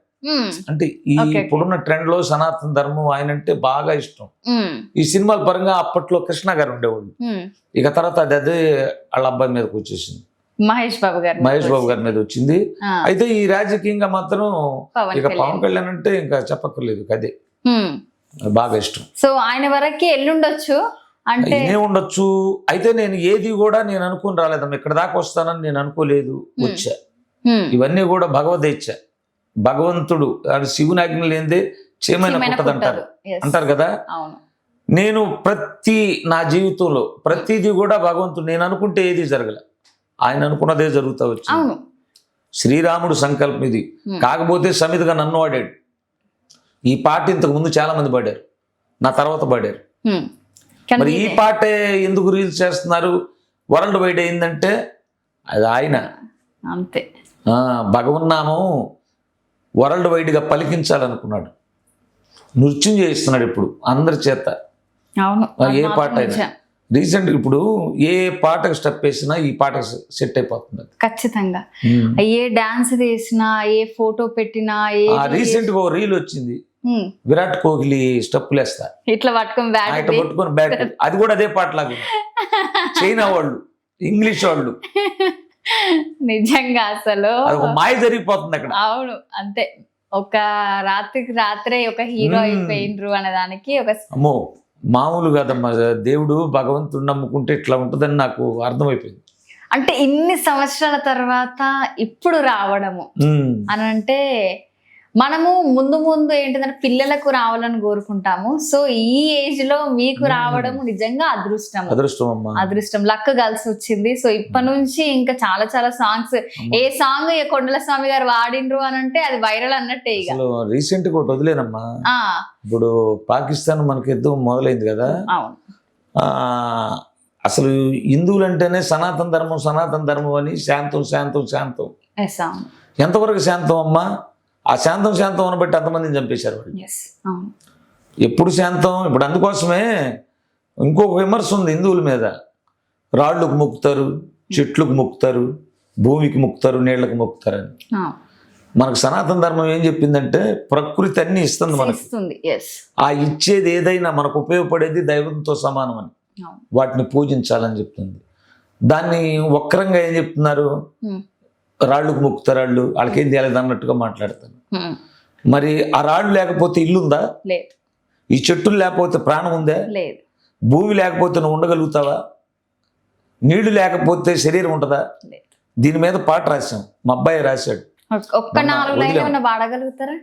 అంటే ఈ ఇప్పుడున్న ట్రెండ్ లో సనాతన ధర్మం ఆయన అంటే బాగా ఇష్టం. ఈ సినిమాల పరంగా అప్పట్లో కృష్ణ గారు ఉండేవాళ్ళు, ఇక తర్వాత అదే వాళ్ళ అబ్బాయి మీదకి వచ్చేసింది, మహేష్ బాబు గారి మీద వచ్చింది. అయితే ఈ రాజకీయంగా మాత్రం ఇక పవన్ కళ్యాణ్ అంటే ఇంకా చెప్పక్కర్లేదు, అదే బాగా ఇష్టం. సో ఆయన వరకు ఎల్లుండొచ్చు అంటే ఉండొచ్చు. అయితే నేను ఏది కూడా నేను అనుకుని రాలేదమ్మా, ఇక్కడ దాకా వస్తానని నేను అనుకోలేదు, వచ్చా. ఇవన్నీ కూడా భగవదేచ్ఛ. భగవంతుడు శివుని ఆజ్ఞ లేనిదే చేమైన పుట్టదంటారు అంటారు కదా. నేను నా జీవితంలో ప్రతిదీ కూడా భగవంతుడు, నేను అనుకుంటే ఏది జరగల, ఆయన అనుకున్నదే జరుగుతా వచ్చింది. శ్రీరాముడు సంకల్పం ఇది. కాకపోతే సమితిగా నన్ను వాడాడు. ఈ పాట ఇంతకు ముందు చాలా మంది పాడారు, నా తర్వాత పాడారు. మరి ఈ పాటే ఎందుకు రీల్స్ చేస్తున్నారు, వరల్డ్ వైడ్ అయిందంటే అది ఆయన అంతే. భగవన్నామం వరల్డ్ వైడ్గా పలికించాలనుకున్నాడు, నృత్యం చేయిస్తున్నాడు ఇప్పుడు అందరి చేత. ఏ పాట అయినా రీసెంట్ ఇప్పుడు ఏ పాటకు స్టెప్ వేసినా ఈ పాటకు సెట్ అయిపోతుంది ఖచ్చితంగా. ఏ డాన్స్ వేసినా, ఏ ఫోటో పెట్టినా. రీసెంట్ గా రీల్ వచ్చింది, విరాట్ కోహ్లీ స్టెప్పులు వేస్తా ఇట్లా పట్టుకొని బ్యాట్, అది కూడా అదే పాట లాగా. చైనా వాళ్ళు, ఇంగ్లీష్ వాళ్ళు, నిజంగా అసలు ఒక మాయ జరిగిపోతుంది అక్కడ. అవును అంతే. ఒక రాత్రికి రాత్రే ఒక హీరో అయిపోయినరు అనేదానికి ఒక అమ్మో మామూలు కాదమ్మా. దేవుడు భగవంతుడు నమ్ముకుంటే ఇట్లా ఉంటుందని నాకు అర్థమైపోయింది. అంటే ఇన్ని సంవత్సరాల తర్వాత ఇప్పుడు రావడము అని అంటే, మనము ముందు ముందు ఏంటిదంటే పిల్లలకు రావాలని కోరుకుంటాము. సో ఈ ఏజ్ లో మీకు రావడం నిజంగా అదృష్టం, లక్ కలిసి వచ్చింది. సో ఇప్పటి నుంచి ఇంకా చాలా చాలా సాంగ్స్, ఏ సాంగ్ కొండల స్వామి గారు వాడిండ్రు అని అంటే అది వైరల్ అన్నట్టే. ఇక రీసెంట్ గా ఒకటి వదిలేనమ్మా, ఇప్పుడు పాకిస్తాన్ మనకి యుద్ధం మొదలైంది కదా. అసలు హిందువులు అంటేనే సనాతన ధర్మం అని శాంతం. ఎంతవరకు శాంతం అమ్మా? ఆ శాంతం అని బట్టి అంతమందిని చంపేశారు వాళ్ళు. ఎప్పుడు శాంతం? ఇప్పుడు అందుకోసమే ఇంకొక విమర్శ ఉంది హిందువుల మీద. రాళ్ళకు మొక్కుతారు, చెట్లకు మొక్కుతారు, భూమికి మొక్కుతారు, నీళ్లకు మొక్కుతారు అని. మనకు సనాతన ధర్మం ఏం చెప్పిందంటే ప్రకృతి అన్ని ఇస్తుంది మనకి. ఆ ఇచ్చేది ఏదైనా మనకు ఉపయోగపడేది దైవంతో సమానం అని, వాటిని పూజించాలని చెప్తుంది. దాన్ని వక్రంగా ఏం చెప్తున్నారు, రాళ్ళకు మొక్కుతారు వాళ్ళకి ఏం తెలియదు అన్నట్టుగా మాట్లాడతాను. ఉమ్. మరి ఆ రాళ్ళు లేకపోతే ఇల్లు ఉందా? లేదు. ఈ చెట్టులు లేకపోతే ప్రాణం ఉందా? లేదు. భూమి లేకపోతే నువ్వు ఉండగలుగుతావా? నీళ్లు లేకపోతే శరీరం ఉంటుందా? లేదు. దీని మీద పాట రాశాం, మా అబ్బాయి రాశాడు. ఒక్క 4 లైన్లు ఏమైనా పాడగలుగుతారా?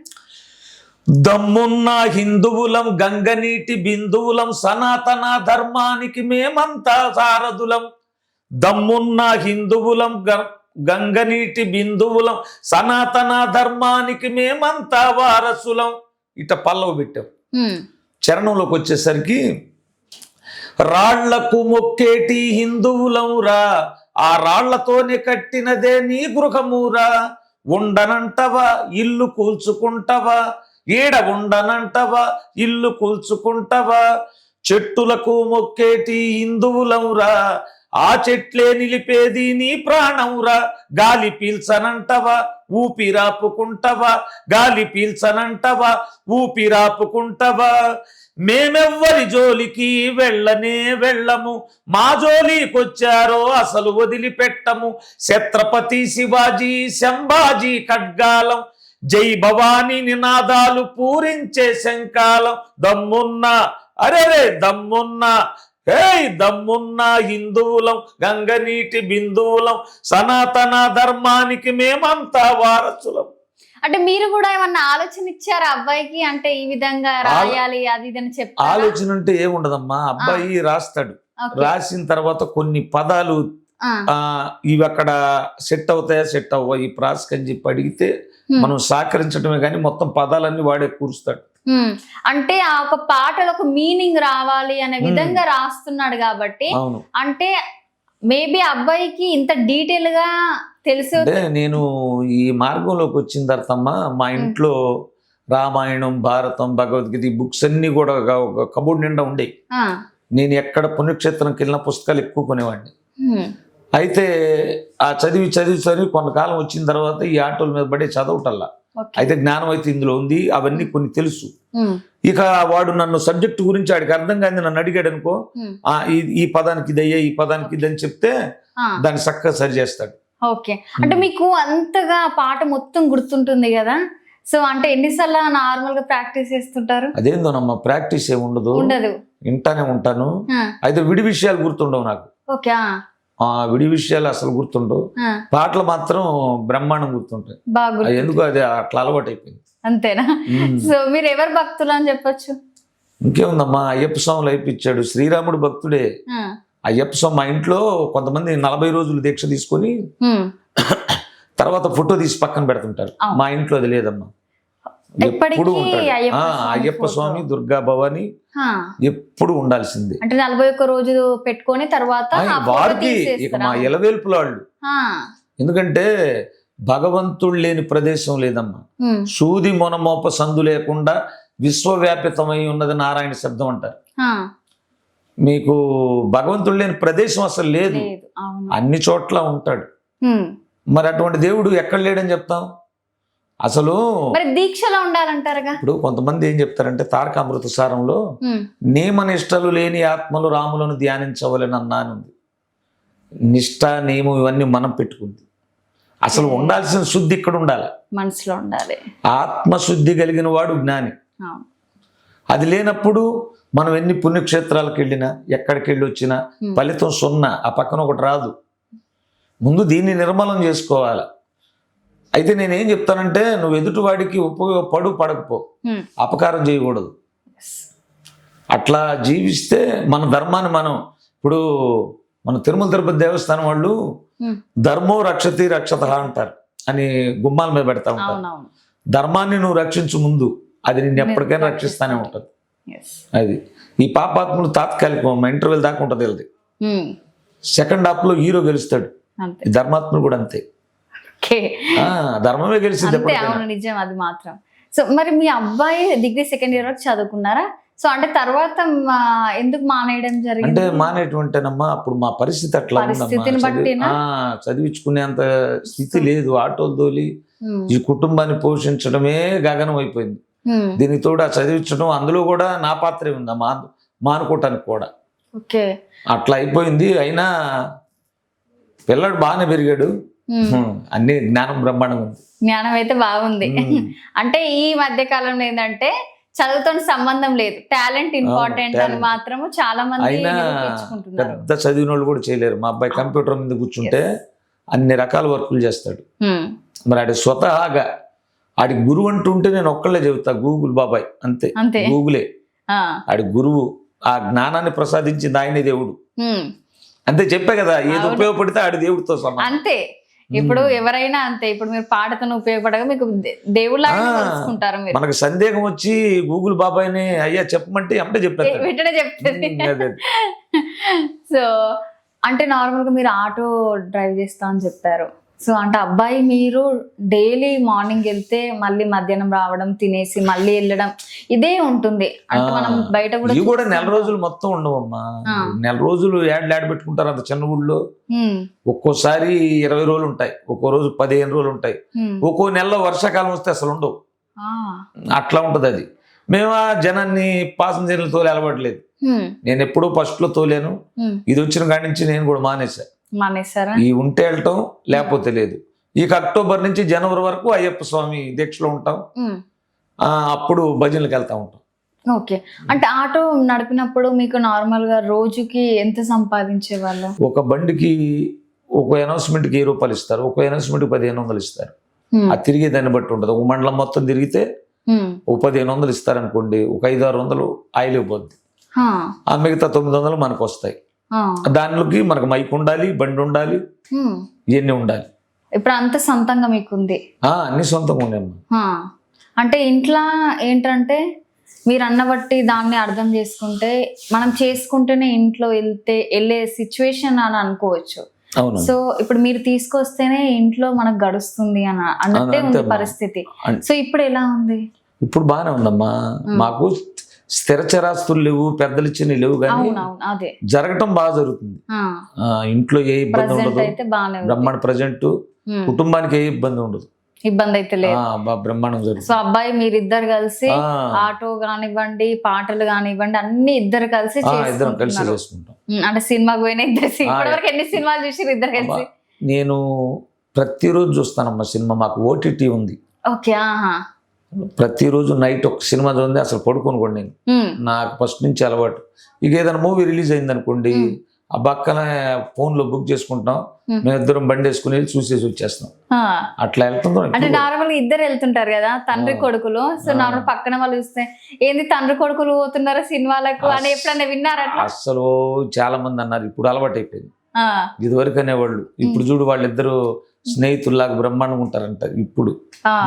దమ్మున్న హిందువులం గంగనీటి బిందువులం సనాతన ధర్మానికి మేమంతా సారథులం. దమ్మున్న హిందువులం గంగనీటి బిందువులం సనాతన ధర్మానికి మేమంతా వారసులం. ఇట పల్లవి పెట్టాం. చరణంలోకి వచ్చేసరికి రాళ్లకు మొక్కేటి హిందువులమురా, ఆ రాళ్లతోనే కట్టినదే నీ గృహమురా. ఉండనంటవా ఇల్లు కూల్చుకుంటవా, ఈడ ఉండనంటవా ఇల్లు కూల్చుకుంటవా. చెట్టులకు మొక్కేటి హిందువులమురా, ఆ చెట్లే నిలిపేది నీ ప్రాణంరా. గాలి పీల్చనంటవా ఊపిరాపుకుంటవా, గాలి పీల్చనంటవా ఊపిరాపుకుంటవా. మేమెవ్వరి జోలికి వెళ్ళనే వెళ్ళము, మా జోలికొచ్చారో అసలు వదిలిపెట్టము. ఛత్రపతి శివాజీ సంభాజీ ఖడ్గాలం, జై భవానీ నినాదాలు పూరించే శంకాలం. దమ్మున్నా అరే దమ్మున్నా దమ్మున్న హిందువులం గంగనీటి బిందువులం సనాతన ధర్మానికి మేమంతా వారసులం. అంటే మీరు కూడా ఏమన్నా ఆలోచన ఇచ్చారా అబ్బాయికి? అంటే ఈ విధంగా రాయాలి అది ఇదని చెప్పి ఆలోచన ఉంటే ఏముండదమ్మా, అబ్బాయి రాస్తాడు. రాసిన తర్వాత కొన్ని పదాలు ఇవి అక్కడ సెట్ అవుతాయా సెట్ అవ్వ ఈ ప్రాసకి అని చెప్పి అడిగితే మనం సహకరించడమే కానీ మొత్తం పదాలన్నీ వాడే కూరుస్తాడు. అంటే ఆ ఒక పాటలో ఒక మీనింగ్ రావాలి అనే విధంగా రాస్తున్నాడు కాబట్టి అంటే మేబీ అబ్బాయికి ఇంత డీటెయిల్ గా తెలుసు. అంటే నేను ఈ మార్గంలోకి వచ్చిన తర్వాత మా ఇంట్లో రామాయణం భారతం భగవద్గీత ఈ బుక్స్ అన్ని కూడా ఒక కబోర్డ్ నిండా ఉండేవి. నేను ఎక్కడ పుణ్యక్షేత్రంకి వెళ్ళిన పుస్తకాలు ఎక్కువ కొనేవాడిని. అయితే ఆ చదివి కొంతకాలం వచ్చిన తర్వాత ఈ ఆటోల మీద పడే చదవటల్లా. అయితే జ్ఞానం అయితే ఇందులో ఉంది, అవన్నీ కొన్ని తెలుసు. ఇక వాడు నన్ను సబ్జెక్ట్ గురించి వాడికి అర్థం కాదు నన్ను అడిగాడు అనుకో, ఈ పదానికి ఇదయ్యా ఈ పదానికి ఇది అని చెప్తే దాన్ని చక్కగా సరి చేస్తాడు. ఓకే. అంటే మీకు అంతగా పాట మొత్తం గుర్తుంటుంది కదా, సో అంటే ఎన్నిసార్లు నార్మల్ గా ప్రాక్టీస్ చేస్తుంటారు? అదేందోనమ్మా ప్రాక్టీస్ ఏమి ఉండదు, వింటానే ఉంటాను. అయితే విడి విషయాలు గుర్తుండవు నాకు. ఓకే. విడి విషయాలు అసలు గుర్తుండవు, పాటలు మాత్రం బ్రహ్మాండం గుర్తుంటాయి. ఎందుకు అది అట్లా అలవాటు అయిపోయింది. అంతేనా? సో మీరు ఎవరు భక్తులు అని చెప్పొచ్చు? ఇంకేముందమ్మా, అయ్యప్ప స్వాములు అయిపించాడు. శ్రీరాముడు భక్తుడే. అయ్యప్ప స్వామి మా ఇంట్లో కొంతమంది 40 రోజులు దీక్ష తీసుకొని తర్వాత ఫోటో తీసి పక్కన పెడుతుంటారు. మా ఇంట్లో అది లేదమ్మా, ఎప్పుడు ఉంటాడు. అయ్యప్ప స్వామి దుర్గా భవాని ఎప్పుడు ఉండాల్సిందే. అంటే 41 రోజులు పెట్టుకొని తర్వాత వారికి ఇక మా ఎలవేల్పుల వాళ్ళు. ఎందుకంటే భగవంతుడు లేని ప్రదేశం లేదమ్మా. సూది మొనమోప సందు లేకుండా విశ్వవ్యాపితమై ఉన్నది నారాయణ శబ్దం అంటారు. మీకు భగవంతుడు లేని ప్రదేశం అసలు లేదు, అన్ని చోట్ల ఉంటాడు. మరి అటువంటి దేవుడు ఎక్కడ లేడని చెప్తాం? అసలు దీక్షలో ఉండాలంటారుగా. ఇప్పుడు కొంతమంది ఏం చెప్తారంటే తారకామృత సారంలో నియమ నిష్టలు లేని ఆత్మలు రాములను ధ్యానించవలని అన్నానుంది. నిష్ట నియమం ఇవన్నీ మనం పెట్టుకుంది. అసలు ఉండాల్సిన శుద్ధి ఇక్కడ ఉండాలి, మనసులో ఉండాలి. ఆత్మశుద్ధి కలిగిన వాడు జ్ఞాని. అది లేనప్పుడు మనం ఎన్ని పుణ్యక్షేత్రాలకు వెళ్ళినా ఎక్కడికి వెళ్ళి వచ్చినా ఫలితం 0, ఆ పక్కన ఒకటి రాదు. ముందు దీన్ని నిర్మలం చేసుకోవాలి. అయితే నేనేం చెప్తానంటే నువ్వు ఎదుటివాడికి పడకపో, అపకారం చేయకూడదు. అట్లా జీవిస్తే మన ధర్మాన్ని మనం ఇప్పుడు మన తిరుమల తిరుపతి దేవస్థానం వాళ్ళు ధర్మో రక్షతి రక్షత అంటారు అని గుమ్మాల మీద పెడతా ఉంటారు. ధర్మాన్ని నువ్వు రక్షించు ముందు, అది నిన్ను ఎప్పటికైనా రక్షిస్తానే ఉంటుంది. అది ఈ పాపాత్ములు తాత్కాలికం, ఇంటర్వెల్ దాకా ఉంటుంది వెళ్ళి. సెకండ్ హాఫ్ లో హీరో గెలుస్తాడు. ధర్మాత్ములు కూడా అంతే, ధర్మమే గెలిచింది. నిజం అది మాత్రం. సో మరి మీ అబ్బాయి డిగ్రీ 2nd ఇయర్ వరకు చదువుకున్నారా? సో అంటే తర్వాత ఎందుకు మానేయడం జరిగింది? అంటే మానేటువంటేనమ్మా అప్పుడు మా పరిస్థితి అట్లా చదివించుకునేంత స్థితి లేదు. ఆటోలు తోలి ఈ కుటుంబాన్ని పోషించడమే గగనం అయిపోయింది. దీనికి తోడు చదివించడం, అందులో కూడా నా పాత్రే ఉంది మానుకోవటానికి కూడా. అట్లా అయిపోయింది. అయినా పిల్లడు బాగానే పెరిగాడు. అన్ని జ్ఞానం బ్రహ్మాండంగా ఉంది. జ్ఞానం అయితే బాగుంది. అంటే ఈ మధ్య కాలంలో ఏంటంటే చదువుతో సంబంధం లేదు, టాలెంట్ ఇంపార్టెంట్ అని మాత్రము చాలా మంది అయినా నిరూపించుకుంటున్నారు. పెద్ద చదివిన వాళ్ళు కూడా చేయలేరు. మా అబ్బాయి కంప్యూటర్ మీద కూర్చుంటే అన్ని రకాల వర్కులు చేస్తాడు. మరి ఆడి స్వతహాగా ఆడి గురువు అంటుంటే నేను ఒక్కళ్ళే చెబుతా, గూగుల్ బాబాయ్. అంతే, గూగులే ఆడి గురువు. ఆ జ్ఞానాన్ని ప్రసాదించింది ఆయనే దేవుడు. అంతే చెప్పే కదా, ఏది ఉపయోగపడితే ఆడి దేవుడితో సమానం. అంతే. ఇప్పుడు ఎవరైనా అంతే. ఇప్పుడు మీరు పాటతో ఉపయోగపడగా మీకు దేవుళ్ళగా తెలుసుకుంటారు మీరు. మనకు సందేహం వచ్చి గూగుల్ బాబాయ్ని అయ్యా చెప్పమంటే అంటే చెప్పారు, వెంటనే చెప్తుంది. సో అంటే నార్మల్ గా మీరు ఆటో డ్రైవ్ చేస్తా అని చెప్పారు. సో అంటే అబ్బాయి మీరు డైలీ మార్నింగ్ వెళ్తే మళ్ళీ మధ్యాహ్నం రావడం, తినేసి మళ్ళీ వెళ్ళడం ఇదే ఉంటుంది. అంటే మనం బయట కూడా ఇవి కూడా నెల రోజులు మొత్తం ఉండవమ్మా. నెల రోజులు యాడ్ పెట్టుకుంటారు అంత చిన్న ఊళ్ళో. ఒక్కోసారి 20 రోజులు ఉంటాయి, ఒక్కో రోజు 15 రోజులు ఉంటాయి, ఒక్కో నెలలో వర్షాకాలం వస్తే అసలు ఉండవు. అట్లా ఉంటది అది. మేము ఆ జనాన్ని పాసింజర్లు తోలే అలవాట్లేదు. నేను ఎప్పుడూ ఫస్ట్ లో తోలేను. ఇది వచ్చిన కాడి నుంచి నేను కూడా మానేశారా? ఈ ఉంటే వెళ్ళటం, లేకపోతే లేదు. ఇక అక్టోబర్ నుంచి జనవరి వరకు అయ్యప్ప స్వామి దీక్షలో ఉంటాం. అప్పుడు భజనలకు వెళ్తా ఉంటాం. ఓకే. అంటే ఆటో నడిపినప్పుడు మీకు నార్మల్ గా రోజుకి ఎంత సంపాదించే వాళ్ళు? ఒక బండికి ఒక అనౌన్స్మెంట్ కి 1000 రూపాయలు ఇస్తారు, ఒక అనౌన్స్మెంట్ కి 1500 ఇస్తారు. ఆ తిరిగే దాన్ని బట్టి ఉంటుంది. ఒక మండలం మొత్తం తిరిగితే ఒక 1500 ఇస్తారనుకోండి, ఒక 500-600 ఆయిల్ ఇవ్వద్దు. ఆ మిగతా 900 మనకు వస్తాయి. దానిలోకి మనకు మైక్ ఉండాలి, బండి ఉండాలి, ఇవన్నీ ఉండాలి. ఇప్పుడు అంత సొంతంగా మీకుంది? అన్ని సొంతంగా ఉన్నాయమ్మా. అంటే ఇంట్లో ఏంటంటే మీరు అన్న బట్టి దాన్ని అర్థం చేసుకుంటే మనం చేసుకుంటేనే ఇంట్లో వెళ్ళే సిచ్యువేషన్ అని అనుకోవచ్చు. సో ఇప్పుడు మీరు తీసుకొస్తేనే ఇంట్లో మనకు గడుస్తుంది అన్నట్టే ఉంది పరిస్థితి. సో ఇప్పుడు ఎలా ఉంది? ఇప్పుడు బాగానే ఉందమ్మా. మాకు స్థిర చరాస్తులు లేవు, పెద్దలు ఇచ్చిన లేవు, కానీ జరగటం బాగా జరుగుతుంది. ఇంట్లో ఏ ఇబ్బంది ఉండదు, బ్రహ్మాండ ప్రజెంట్. కుటుంబానికి ఏ ఇబ్బంది ఉండదు, ఇబ్బంది అయితే లేదు, బ్రహ్మాండం జరుగుతుంది. సో అబ్బాయి మీరు ఇద్దరు కలిసి ఆటో కానివ్వండి, పాటలు కానివ్వండి, అన్ని ఇద్దరు కలిసి చేసుకుంటాం. అంటే సినిమాకి పోయినా ఇద్దరు ఎన్ని సినిమాలు చూసి ఇద్దరు కలిసి? నేను ప్రతిరోజు చూస్తానమ్మా సినిమా. మాకు ఓటీటీ ఉంది. ఓకే. ప్రతిరోజు నైట్ ఒక సినిమా చూడండి, అసలు పడుకోను కూడా నేను. నాకు ఫస్ట్ నుంచి అలవాటు. ఇక ఏదైనా మూవీ రిలీజ్ అయింది అనుకోండి, ఆ పక్కన ఫోన్ లో బుక్ చేసుకుంటాం, మేము ఇద్దరం బండి వేసుకుని చూసేసి వచ్చేస్తాం. అట్లా వెళ్తుంటాం. అంటే నార్మల్ ఇద్దరు వెళ్తుంటారు కదా తండ్రి కొడుకులు. సో నార్మల్ పక్కన వాళ్ళు చూస్తే ఏంది తండ్రి కొడుకులు పోతున్నారా సినిమాలకు అని ఎప్పుడన్నా విన్నారా? అసలు చాలా మంది అన్నారు. ఇప్పుడు అలవాటు అయిపోయింది. ఇదివరకు అనేవాళ్ళు. ఇప్పుడు చూడు వాళ్ళిద్దరు స్నేహితుల్లాగా బ్రహ్మాండంగా ఉంటారంట. ఇప్పుడు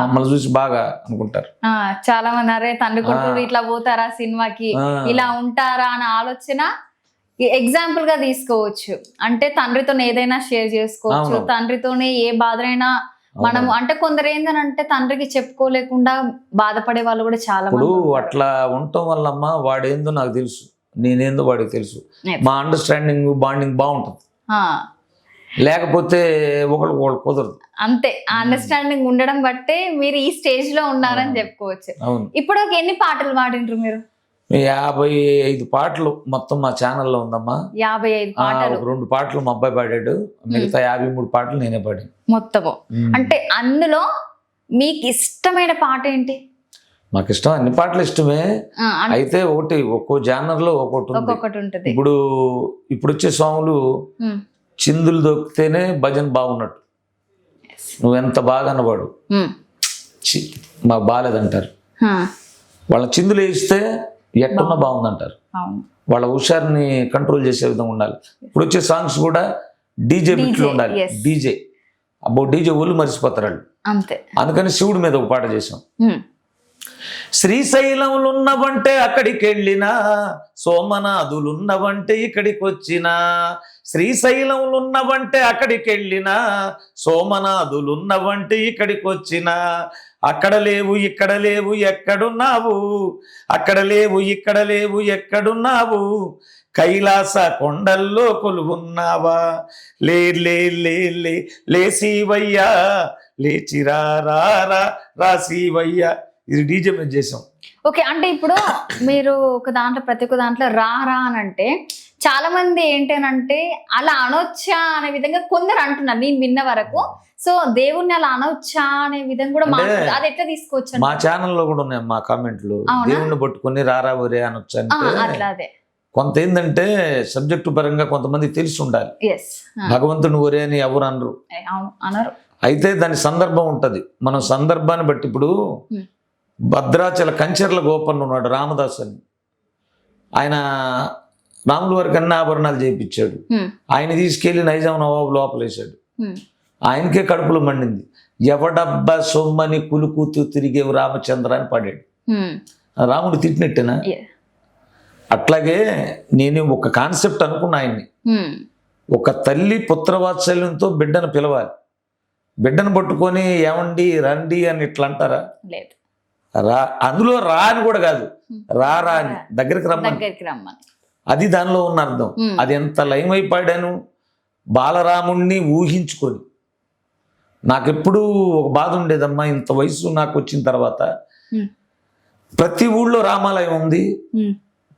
మమ్మల్ని చూసి బాగా అనుకుంటారు చాలా మంది. అరే తండ్రి కొడుకులు ఇట్లా పోతారా సినిమాకి, ఇలా ఉంటారా అనే ఆలోచన ఎగ్జాంపుల్ గా తీసుకోవచ్చు. అంటే తండ్రితో ఏదైనా షేర్ చేసుకోవచ్చు, తండ్రితోనే ఏ బాధనైనా మనం. అంటే కొందరు ఏంటంటే తండ్రికి చెప్పుకోలేకుండా బాధపడే వాళ్ళు కూడా చాలా మంది. అట్లా ఉండటం వల్ల అమ్మా వాడేందో నాకు తెలుసు, నేనేందో వాడికి తెలుసు. మా అండర్స్టాండింగ్ బాండింగ్ బాగుంటుంది. లేకపోతే ఒకళ్ళు కుదరదు. అంతే, అండర్స్టాండింగ్ ఉండడం బట్టే మీరు ఈ స్టేజ్ లో ఉన్నారని చెప్పుకోవచ్చు. ఇప్పుడు ఎన్ని పాటలు పాడిండ్రు మీరు? 55 పాటలు మొత్తం మా ఛానల్లో ఉందమ్మా. 55 పాటలు. 2 పాటలు మా అబ్బాయి పాడాడు, మిగతా 53 పాటలు నేనే పాడాను మొత్తము. అంటే అందులో మీకు ఇష్టమైన పాట ఏంటి? మాకు ఇష్టం, అన్ని పాటలు ఇష్టమే. అయితే ఒక్కో జానర్ లో ఒక్కొక్కటి ఉంటుంది. ఇప్పుడు వచ్చే సాంగ్లు చిందులు దొక్కితేనే భజన బాగున్నట్టు. నువ్వెంత బాగా అన్నవాడు మాకు బాగాలేదంటారు. వాళ్ళ చిందులు వేస్తే ఎట్టున్నా బాగుందంటారు. వాళ్ళ హుషారుని కంట్రోల్ చేసే విధంగా ఉండాలి. ఇప్పుడు వచ్చే సాంగ్స్ కూడా డీజే బిట్లు ఉండాలి. డీజే ఒళ్ళు మరిచిపోతారు వాళ్ళు. అందుకని శివుడి మీద ఒక పాట చేసాం. శ్రీశైలములున్నవంటే అక్కడికి వెళ్ళినా, సోమనాథులున్నవంటే ఇక్కడికి వచ్చినా. శ్రీశైలములున్నవంటే అక్కడికి వెళ్ళినా, సోమనాథులున్నవంటే ఇక్కడికి వచ్చినా. అక్కడ లేవు ఇక్కడ లేవు ఎక్కడున్నావు, అక్కడ లేవు ఇక్కడ లేవు ఎక్కడున్నావు. కైలాస కొండల్లో కొలువున్నావా, లే లే లే లే లేసివయ్యా, లేచిరా రాసివయ్యా. ఇది డీజే మీద చేసాం. ఓకే. అంటే ఇప్పుడు మీరు ప్రతి ఒక్క దాంట్లో రా రా అని అంటే చాలా మంది ఏంటనంటే అలా అనొచ్చా అనే విధంగా కొందరు అంటున్నారు నేను విన్న వరకు. సో దేవుణ్ణి అలా అనొచ్చా అనే విధంగా కూడా మాట్లాడుతుంది. అది ఎట్లా తీసుకోవచ్చు? మా ఛానల్లో కూడా ఉన్నాయి మా కామెంట్లు, దేవుణ్ణి పట్టుకొని రారా ఒరే అనొచ్చు అంటే. అట్లా అదే కొంత ఏంటంటే సబ్జెక్టు పరంగా కొంతమంది తెలిసి ఉండాలి. భగవంతుని ఒరే అని ఎవరు అనరు. అనరు. అయితే దాని సందర్భం ఉంటది. మనం సందర్భాన్ని బట్టి ఇప్పుడు భద్రాచల కంచెర్ల గోపన్న ఉన్నాడు, రామదాస్ అని. ఆయన రాముల వారికి అన్ని ఆభరణాలు చేయించాడు. ఆయన తీసుకెళ్లి నైజాం నవాబు లోపలేశాడు. ఆయనకే కడుపులో మండింది. ఎవడబ్బా సొమ్మని కులుకుతూ తిరిగేవు రామచంద్ర అని పాడాడు. రాముడు తిట్టినట్టేనా? అట్లాగే నేను ఒక కాన్సెప్ట్ అనుకున్నా ఆయన్ని. ఒక తల్లి పుత్రవాత్సల్యంతో బిడ్డను పిలవాలి. బిడ్డను పట్టుకొని ఏమండి రండి అని ఇట్లా అంటారా? రా, అందులో రా అని కూడా కాదు, రారా అని, దగ్గరికి రమ్మని. అది దానిలో ఉన్న అర్థం. అది ఎంత లయమైపాడాను బాలరాముణ్ణి ఊహించుకొని. నాకెప్పుడు ఒక బాధ ఉండేదమ్మా, ఇంత వయసు నాకు వచ్చిన తర్వాత ప్రతి ఊళ్ళో రామాలయం ఉంది,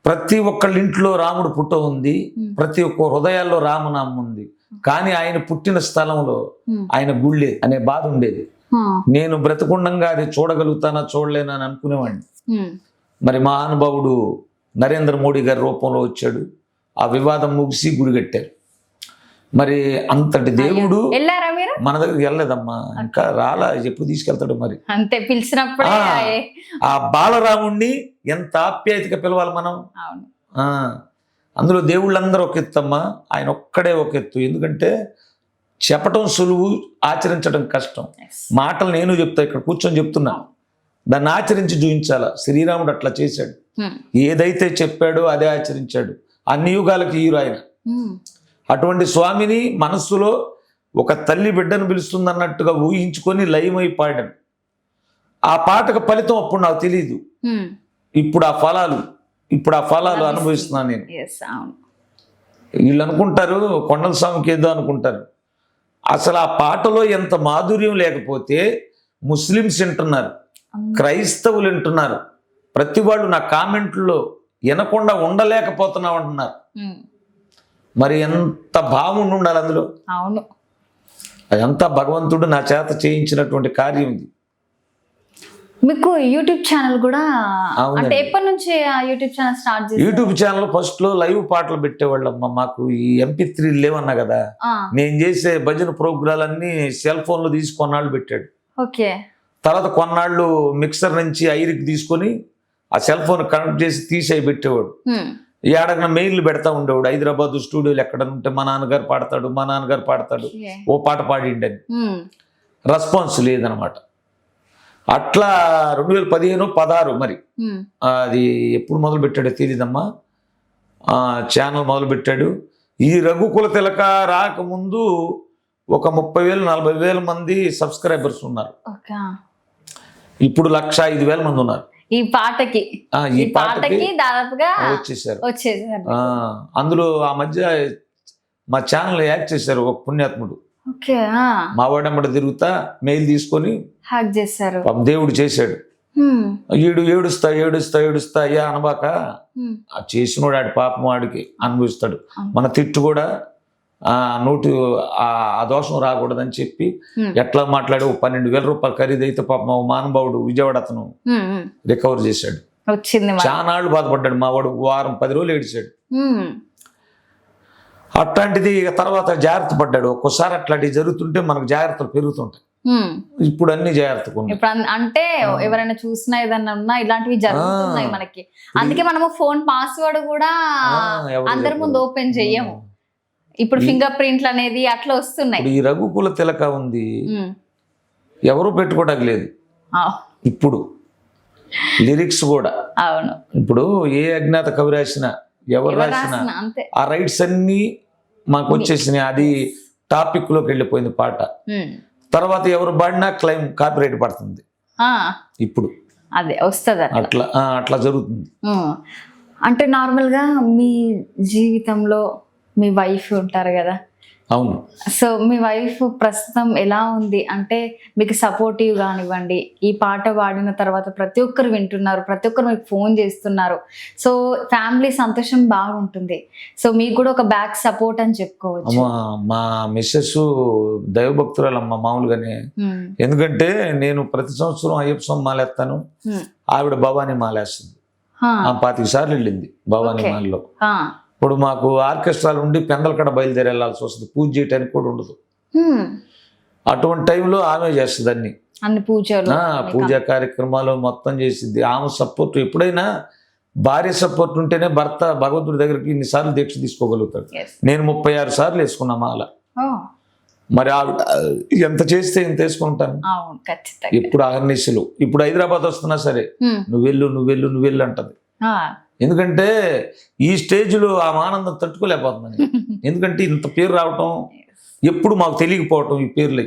ప్రతి ఒక్కళ్ళ ఇంట్లో రాముడు పుట్ట ఉంది, ప్రతి ఒక్క హృదయాల్లో రామనామం ఉంది. కానీ ఆయన పుట్టిన స్థలంలో ఆయన గుళ్ళే అనే బాధ ఉండేది. నేను బ్రతకుండంగా అది చూడగలుగుతానా చూడలేనా అని అనుకునేవాడిని. మరి మహానుభావుడు నరేంద్ర మోడీ గారి రూపంలో వచ్చాడు. ఆ వివాదం ముగిసి గుడి కట్టారు. మరి అంతటి దేవుడు మన దగ్గరికి వెళ్ళలేదమ్మా, ఇంకా రాలా, ఎప్పుడు తీసుకెళ్తాడు మరి. అంతే పిలిచినప్పుడు ఆ బాలరాముణ్ణి ఎంత ఆప్యాయతగా పిలవాలి మనం. అందులో దేవుళ్ళందరూ ఒక ఎత్తమ్మా, ఆయన ఒక్కడే ఒక ఎత్తు. ఎందుకంటే చెప్పటం సులువు, ఆచరించడం కష్టం. మాటలు నేను చెప్తా, ఇక్కడ కూర్చొని చెప్తున్నా, దాన్ని ఆచరించి చూపించాలా. శ్రీరాముడు అట్లా చేశాడు. ఏదైతే చెప్పాడో అదే ఆచరించాడు. అన్ని యుగాలకి హీరో ఆయన. అటువంటి స్వామిని మనస్సులో ఒక తల్లి బిడ్డను పిలుస్తుంది అన్నట్టుగా ఊహించుకొని లయమై పాడాను. ఆ పాటకు ఫలితం అప్పుడు నాకు తెలియదు. ఇప్పుడు ఆ ఫలాలు అనుభవిస్తున్నాను నేను. వీళ్ళు అనుకుంటారు కొండల స్వామికి ఏదో అనుకుంటారు. అసలు ఆ పాటలో ఎంత మాధుర్యం లేకపోతే ముస్లిమ్స్ వింటున్నారు, క్రైస్తవులు వింటున్నారు, ప్రతి వాళ్ళు నా కామెంట్లో వినకుండా ఉండలేకపోతున్నావు అంటున్నారు. మరి ఎంత భావం ఉండాలి అందులో. అవును, అదంతా భగవంతుడు నా చేత చేయించినటువంటి కార్యం ఇది. మీకు యూట్యూబ్ ఛానల్ కూడా అంటే ఎప్పటి నుంచి యూట్యూబ్ ఛానల్ స్టార్ట్ చేశారు? యూట్యూబ్ ఛానల్ ఫస్ట్ లో లైవ్ పాటలు పెట్టేవాళ్ళమ్మా. మాకు ఈ MP3 లేవన్నా కదా, నేను చేసే భజన ప్రోగ్రాలన్నీ సెల్ ఫోన్ లో తీసి కొన్నాళ్ళు పెట్టాడు. ఓకే. తర్వాత కొన్నాళ్ళు మిక్సర్ నుంచి ఐరికి తీసుకొని ఆ సెల్ ఫోన్ కనెక్ట్ చేసి తీసి పెట్టేవాడు. ఏడన్నా మెయిన్లు పెడతా ఉండేవాడు. హైదరాబాద్ స్టూడియోలు ఎక్కడ ఉంటే మా నాన్నగారు పాడతాడు, ఓ పాట పాడిండని. రెస్పాన్స్ లేదనమాట. అట్లా 2015-16 మరి అది ఎప్పుడు మొదలు పెట్టాడో తెలియదమ్మా. ఛానల్ మొదలు పెట్టాడు. ఈ రఘుకుల తిలక రాకముందు ఒక 30,000-40,000 మంది సబ్స్క్రైబర్స్ ఉన్నారు. ఇప్పుడు 105,000 మంది ఉన్నారు. ఈ పాటకి దాదాపుగా వచ్చేసారు. అందులో ఆ మధ్య మా ఛానల్ యాక్ట్ చేశారు ఒక పుణ్యాత్ముడు. మా వాడమ్మడ తిరుగుతా మెయిల్ తీసుకొని హ్యాక్ చేశారు. దేవుడు చేశాడు. ఈడు ఏడుస్తా అయ్యా అనబాక, ఆ చేసినోడు ఆడి పాపం వాడికి అనుభవిస్తాడు. మన తిట్టు కూడా నోటు ఆ దోషం రాకూడదని చెప్పి ఎట్లా మాట్లాడి 12,000 రూపాయలు ఖరీదైతే పాపం మహానుభావుడు విజయవాడ అతను రికవర్ చేశాడు. చానాళ్ళు బాధపడ్డాడు మా వాడు. వారం 10 రోజులు ఏడిచాడు. అట్లాంటిది తర్వాత జాగ్రత్త పడ్డాడు. ఒక్కోసారి అట్లాంటివి జరుగుతుంటే మనకు జాగ్రత్తలు పెరుగుతుంటాయి. ఇప్పుడు అన్ని జాగ్రత్తగా అంటే ఎవరైనా చూసినా ఏదన్నా ఉన్నా ఇలాంటివి జరుగుతున్నాయి మనకి. అందుకే మనము ఫోన్ పాస్వర్డ్ కూడా అందరి ముందు ఓపెన్ చెయ్యము. ఇప్పుడు ఫింగర్ ప్రింట్లు అనేది అట్లా వస్తున్నాయి. ఈ రఘుకుల తిలక ఉంది, ఎవరు పెట్టుకోవడానికి లేదు. ఇప్పుడు లిరిక్స్ కూడా అవును. ఇప్పుడు ఏ అజ్ఞాత కవి రాసినా ఎవరు రాసినా ఆ రైట్స్ అన్ని మాకు వచ్చేసినాయి. అది టాపిక్ లోకి వెళ్ళిపోయింది పాట. తర్వాత ఎవరు పాడినా క్లైమ్ కాపీరైట్ పడుతుంది. ఇప్పుడు అదే వస్తుంది. అట్లా జరుగుతుంది. అంటే నార్మల్గా మీ జీవితంలో మీ వైఫ్ ఉంటారు కదా, అవును. సో మీ వైఫ్ ప్రస్తుతం ఎలా ఉంది? అంటే మీకు సపోర్టివ్ కానివ్వండి, ఈ పాట పాడిన తర్వాత ప్రతి ఒక్కరు వింటున్నారు, ప్రతి ఒక్కరు మీకు ఫోన్ చేస్తున్నారు. సో ఫ్యామిలీ సంతోషం బాగుంటుంది. సో మీకు కూడా ఒక బ్యాక్ సపోర్ట్ అని చెప్పుకోవచ్చు. మా మిస్సెస్ దైవభక్తురాలమ్మ మామూలుగానే. ఎందుకంటే నేను ప్రతి సంవత్సరం అయ్యప్ప స్వామి మాలేస్తాను, ఆవిడ భవానీ మాలేస్తుంది. 25 సార్లు వెళ్ళింది భవానీ మాల్లో. ఇప్పుడు మాకు ఆర్కెస్ట్రాలు ఉండి పెందలకడ బయలుదేరి వెళ్ళాల్సి వస్తుంది, పూజ చేయడానికి కూడా ఉండదు. అటువంటి టైంలో ఆమె చేస్తుంది అన్ని పూజలు, పూజా కార్యక్రమాలు మొత్తం చేసింది. ఆమె సపోర్ట్ ఎప్పుడైనా భార్య సపోర్ట్ ఉంటేనే భర్త భగవంతుడి దగ్గరికి ఇన్నిసార్లు దీక్ష తీసుకోగలుగుతాడు. నేను 36 సార్లు వేసుకున్నా మాల. మరి ఆవిడ ఎంత చేస్తే ఎంత వేసుకుంటాను ఇప్పుడు అహర్నిశలు. ఇప్పుడు హైదరాబాద్ వస్తున్నా సరే నువ్వు వెళ్ళు అంటది. ఎందుకంటే ఈ స్టేజ్లో ఆ ఆనందం తట్టుకోలేకపోతున్నాను. ఎందుకంటే ఇంత పేరు రావటం ఎప్పుడు మాకు తెలియకపోవటం, ఈ పేర్లు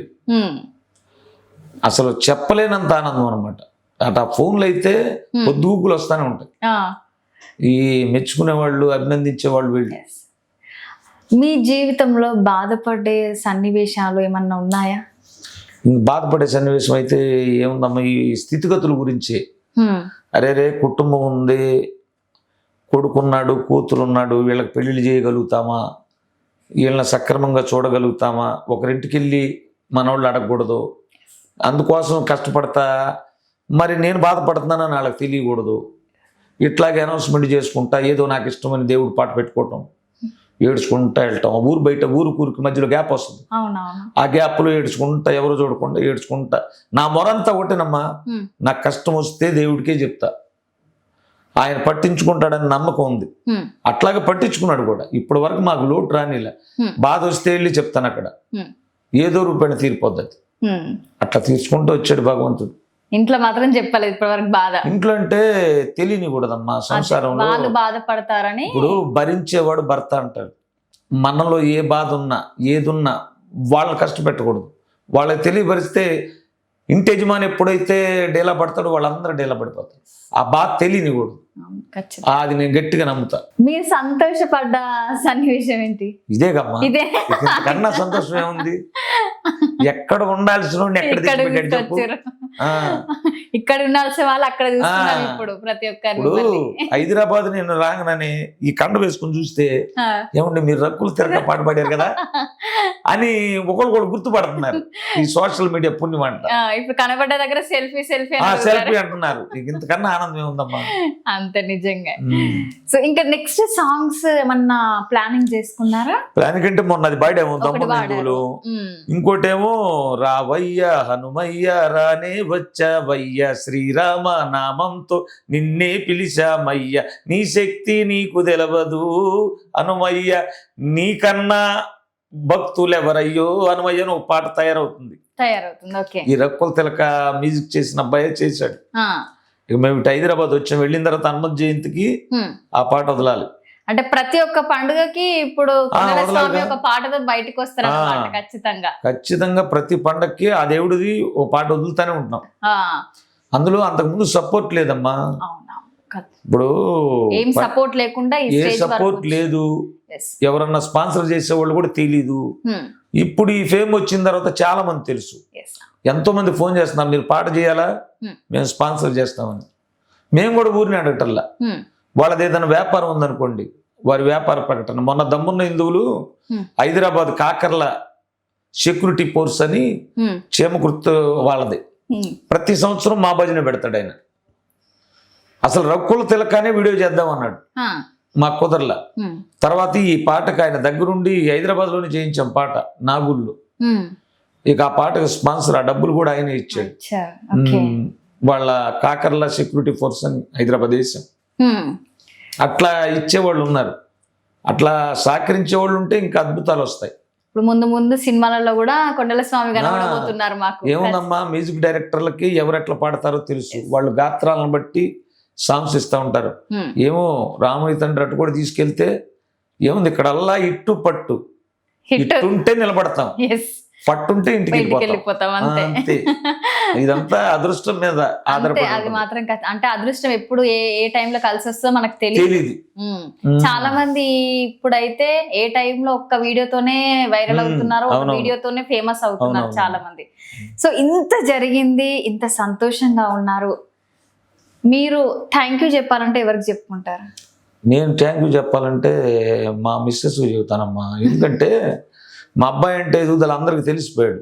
అసలు చెప్పలేనంత ఆనందం అనమాట. అటు ఆ ఫోన్లు అయితే పొద్దుగూకులు వస్తూనే ఉంటాయి, ఈ మెచ్చుకునే వాళ్ళు, అభినందించే వాళ్ళు. వీళ్ళు మీ జీవితంలో బాధపడే సన్నివేశాలు ఏమన్నా ఉన్నాయా? బాధపడే సన్నివేశం అయితే ఏముందమ్మా, ఈ స్థితిగతుల గురించి. అరే కుటుంబం ఉంది, కొడుకున్నాడు, కూతురున్నాడు, వీళ్ళకి పెళ్ళిళ్ళు చేయగలుగుతామా, వీళ్ళని సక్రమంగా చూడగలుగుతామా, ఒకరింటికి వెళ్ళి మనవాళ్ళు అడగకూడదు, అందుకోసం కష్టపడతా. మరి నేను బాధపడుతున్నానని వాళ్ళకి తెలియకూడదు. ఇట్లాగే అనౌన్స్మెంట్ చేసుకుంటా, ఏదో నాకు ఇష్టమని దేవుడు పాట పెట్టుకోవటం, ఏడ్చుకుంటా వెళ్ళటం. ఊరికి మధ్యలో గ్యాప్ వస్తుంది, ఆ గ్యాప్లో ఏడ్చుకుంటా, ఎవరు చూడకుండా ఏడ్చుకుంటా. నా మొరంతా ఒకటేనమ్మా, నాకు కష్టం వస్తే దేవుడికే చెప్తా, ఆయన పట్టించుకుంటాడని నమ్మకం ఉంది. అట్లాగే పట్టించుకున్నాడు కూడా. ఇప్పటి వరకు మాకు లోటు రానిలా. బాధ వస్తే వెళ్ళి చెప్తాను, అక్కడ ఏదో రూపాయన తీరిపోద్ది. అట్లా తీర్చుకుంటూ వచ్చాడు భగవంతుడు. ఇంట్లో మాత్రం చెప్పలేదు ఇప్పటి వరకు బాధ. ఇంట్లో అంటే తెలియనికూడదమ్మా సంసారంలో, వాళ్ళు బాధపడతారని. ఇప్పుడు భరించేవాడు భర్త అంటారు. మనలో ఏ బాధ ఉన్నా ఏదున్నా వాళ్ళని కష్టపెట్టకూడదు. వాళ్ళకి తెలియపరిస్తే ఇంటి యజమాని ఎప్పుడైతే డేలా పడతాడో వాళ్ళందరూ డేలా పడిపోతారు. ఆ బాధ తెలియనికూడదు. అది నేను గట్టిగా నమ్ముతా. మీరు సంతోషపడ్డ సన్నివేశం ఏంటి? ఇదే కమ్మా, కన్నా సంతోషం ఏముంది? ఎక్కడ ఉండాల్సిన ఇక్కడ ఉండాల్సిన వాళ్ళు అక్కడ చూస్తున్నారు. ఇప్పుడు ప్రతి ఒక్కరు హైదరాబాద్ నేను రాగానే ఈ కండ వేసుకుని చూస్తే ఏమండి మీరు రక్కులు తిరగ పాట పాడారు కదా అని ఒకళ్ళు గుర్తుపడుతున్నారు. ఈ సోషల్ మీడియా పుణ్యం అంట. ఇప్పుడు కనబడ్డ దగ్గర సెల్ఫీ అంటున్నారు. ఇంతకన్నా ఆనందం ఏముందమ్మా? అంతే నిజంగా. సో ఇంకా నెక్స్ట్ సాంగ్స్ ఏమన్నా ప్లానింగ్ చేసుకున్నారా? ప్లానింగ్ అంటే మొన్న అది పాడాము తమ్ముడు, ఇంకోటేమో రావయ్య హనుమయ్య రానే వచ్చావయ్య శ్రీరామ నామంతో నిన్నే పిలిచామయ్య నీ శక్తి నీకు తెలవదు హనుమయ్య నీకన్నా భక్తులు ఎవరయ్యో హనుమయ్య ఒక పాట తయారవుతుంది. ఓకే. ఈ రక్కుల తిలక మ్యూజిక్ చేసిన అబ్బాయి చేశాడు. ఇక మేము ఇటు హైదరాబాద్ వచ్చాం, వెళ్ళిన తర్వాత హనుమత్ జయంతికి ఆ పాట వదలాలి. అంటే ప్రతి ఒక్క పండుగకి ఇప్పుడు ఒక పాటతో బయటకు వస్తారు ఖచ్చితంగా. ప్రతి పండగకి ఆ దేవుడిది ఓ పాట వదులుతానే ఉంటున్నాం. అందులో అంతకుముందు సపోర్ట్ లేదమ్మా. ఇప్పుడు ఏం సపోర్ట్ లేకుండా ఏ సపోర్ట్ లేదు, ఎవరన్నా స్పాన్సర్ చేసేవాళ్ళు కూడా తెలీదు. ఇప్పుడు ఈ ఫేమ్ వచ్చిన తర్వాత చాలా మంది తెలుసు. ఎంతో మంది ఫోన్ చేస్తున్నారు, మీరు పాట చేయాలా, మేము స్పాన్సర్ చేస్తామని. మేము కూడా ఊరిని అడగటల్లా. వాళ్ళది ఏదైనా వ్యాపారం ఉందనుకోండి, వారి వ్యాపార ప్రకటన. మొన్న దమ్మున్న హిందువులు హైదరాబాద్ కాకర్ల సెక్యూరిటీ ఫోర్స్ అని చేమకుర్తి వాళ్ళది, ప్రతి సంవత్సరం మా భజన పెడతాడు ఆయన. అసలు రక్కుల తిలకానే వీడియో చేద్దాం అన్నాడు, మాకు కుదరలా. తర్వాత ఈ పాటకు ఆయన దగ్గరుండి హైదరాబాద్ లోనే చేయించాం పాట నాగూర్లో. ఇక ఆ పాటకు స్పాన్సర్, ఆ డబ్బులు కూడా ఆయన ఇచ్చాడు. వాళ్ళ కాకర్ల సెక్యూరిటీ ఫోర్స్ అని హైదరాబాద్ దేశం. అట్లా ఇచ్చేవాళ్ళు ఉన్నారు, అట్లా సహకరించే వాళ్ళు ఉంటే ఇంకా అద్భుతాలు వస్తాయి. ఇప్పుడు ముందు సినిమాలలో కూడా కొండల స్వామి కనబడబోతున్నారు. మాకు ఏముందమ్మా, మ్యూజిక్ డైరెక్టర్లకి ఎవరెట్లా పాడతారో తెలుసు. వాళ్ళు గాత్రాలను బట్టి సాంగ్స్ ఇస్తూ ఉంటారు. ఏమో రాముడి తండ్రి అటు కూడా తీసుకెళ్తే ఏముంది, ఇక్కడ అల్లా ఇట్టు పట్టు ఇట్టుంటే నిలబడతాం, పట్టుంటే ఇంటికి ఇంటికి వెళ్ళిపోతాం. వెళ్ళిపోతాం అంతే. అంతే. ఇదంతా అదృష్టం మీద అంతే, ఆధారపడి అది ఉంటుంది. మాత్రం అంటే అదృష్టం ఎప్పుడు ఏ టైంలో కలిసి వస్తుందో మనకు తెలియదు. తెలీదు. చాలా మంది ఇప్పుడైతే ఏ టైంలో ఒక్క వీడియోతోనే వైరల్ అవుతున్నారు, ఒక అవునవును. వీడియోతోనే ఫేమస్ అవుతున్నారు అవునవును. చాలా మంది. సో ఇంత జరిగింది, ఇంత సంతోషంగా ఉన్నారు, మీరు థ్యాంక్ యూ చెప్పాలంటే ఎవరికి చెప్పుకుంటారు? నేను థ్యాంక్ యూ చెప్పాలంటే మా మిస్సెస్ చెబుతానమ్మా. ఎందుకంటే మా అబ్బాయి అంటే ఎదుగుదల అందరికి తెలిసిపోయాడు.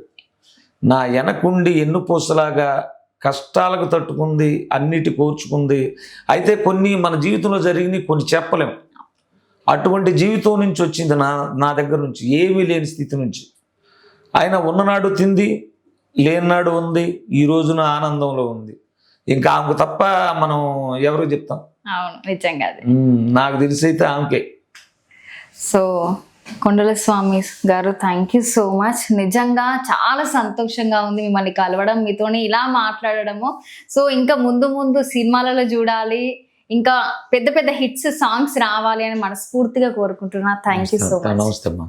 నా వెనకుండి ఎన్నుపూసలాగా కష్టాలకు తట్టుకుంది, అన్నిటి కోర్చుకుంది. అయితే కొన్ని మన జీవితంలో జరిగినాయి, కొన్ని చెప్పలేం. అటువంటి జీవితం నుంచి వచ్చింది నా దగ్గర నుంచి, ఏమీ లేని స్థితి నుంచి. ఆయన ఉన్ననాడు తింది, లేనినాడు ఉంది, ఈ రోజున ఆనందంలో ఉంది. ఇంకా ఆమెకు తప్ప మనం ఎవరికి చెప్తాం? అవును, నిజంగా అది. నాకు తెలిసి అయితే ఆమెకే. సో కొండల స్వామి గారు, థ్యాంక్ యూ సో మచ్. నిజంగా చాలా సంతోషంగా ఉంది మిమ్మల్ని కలవడం, మీతోని ఇలా మాట్లాడడము. సో ఇంకా ముందు ముందు సినిమాలలో చూడాలి, ఇంకా పెద్ద పెద్ద హిట్స్ సాంగ్స్ రావాలి అని మనస్ఫూర్తిగా కోరుకుంటున్నా. Thank you so much. నమస్తే అమ్మా.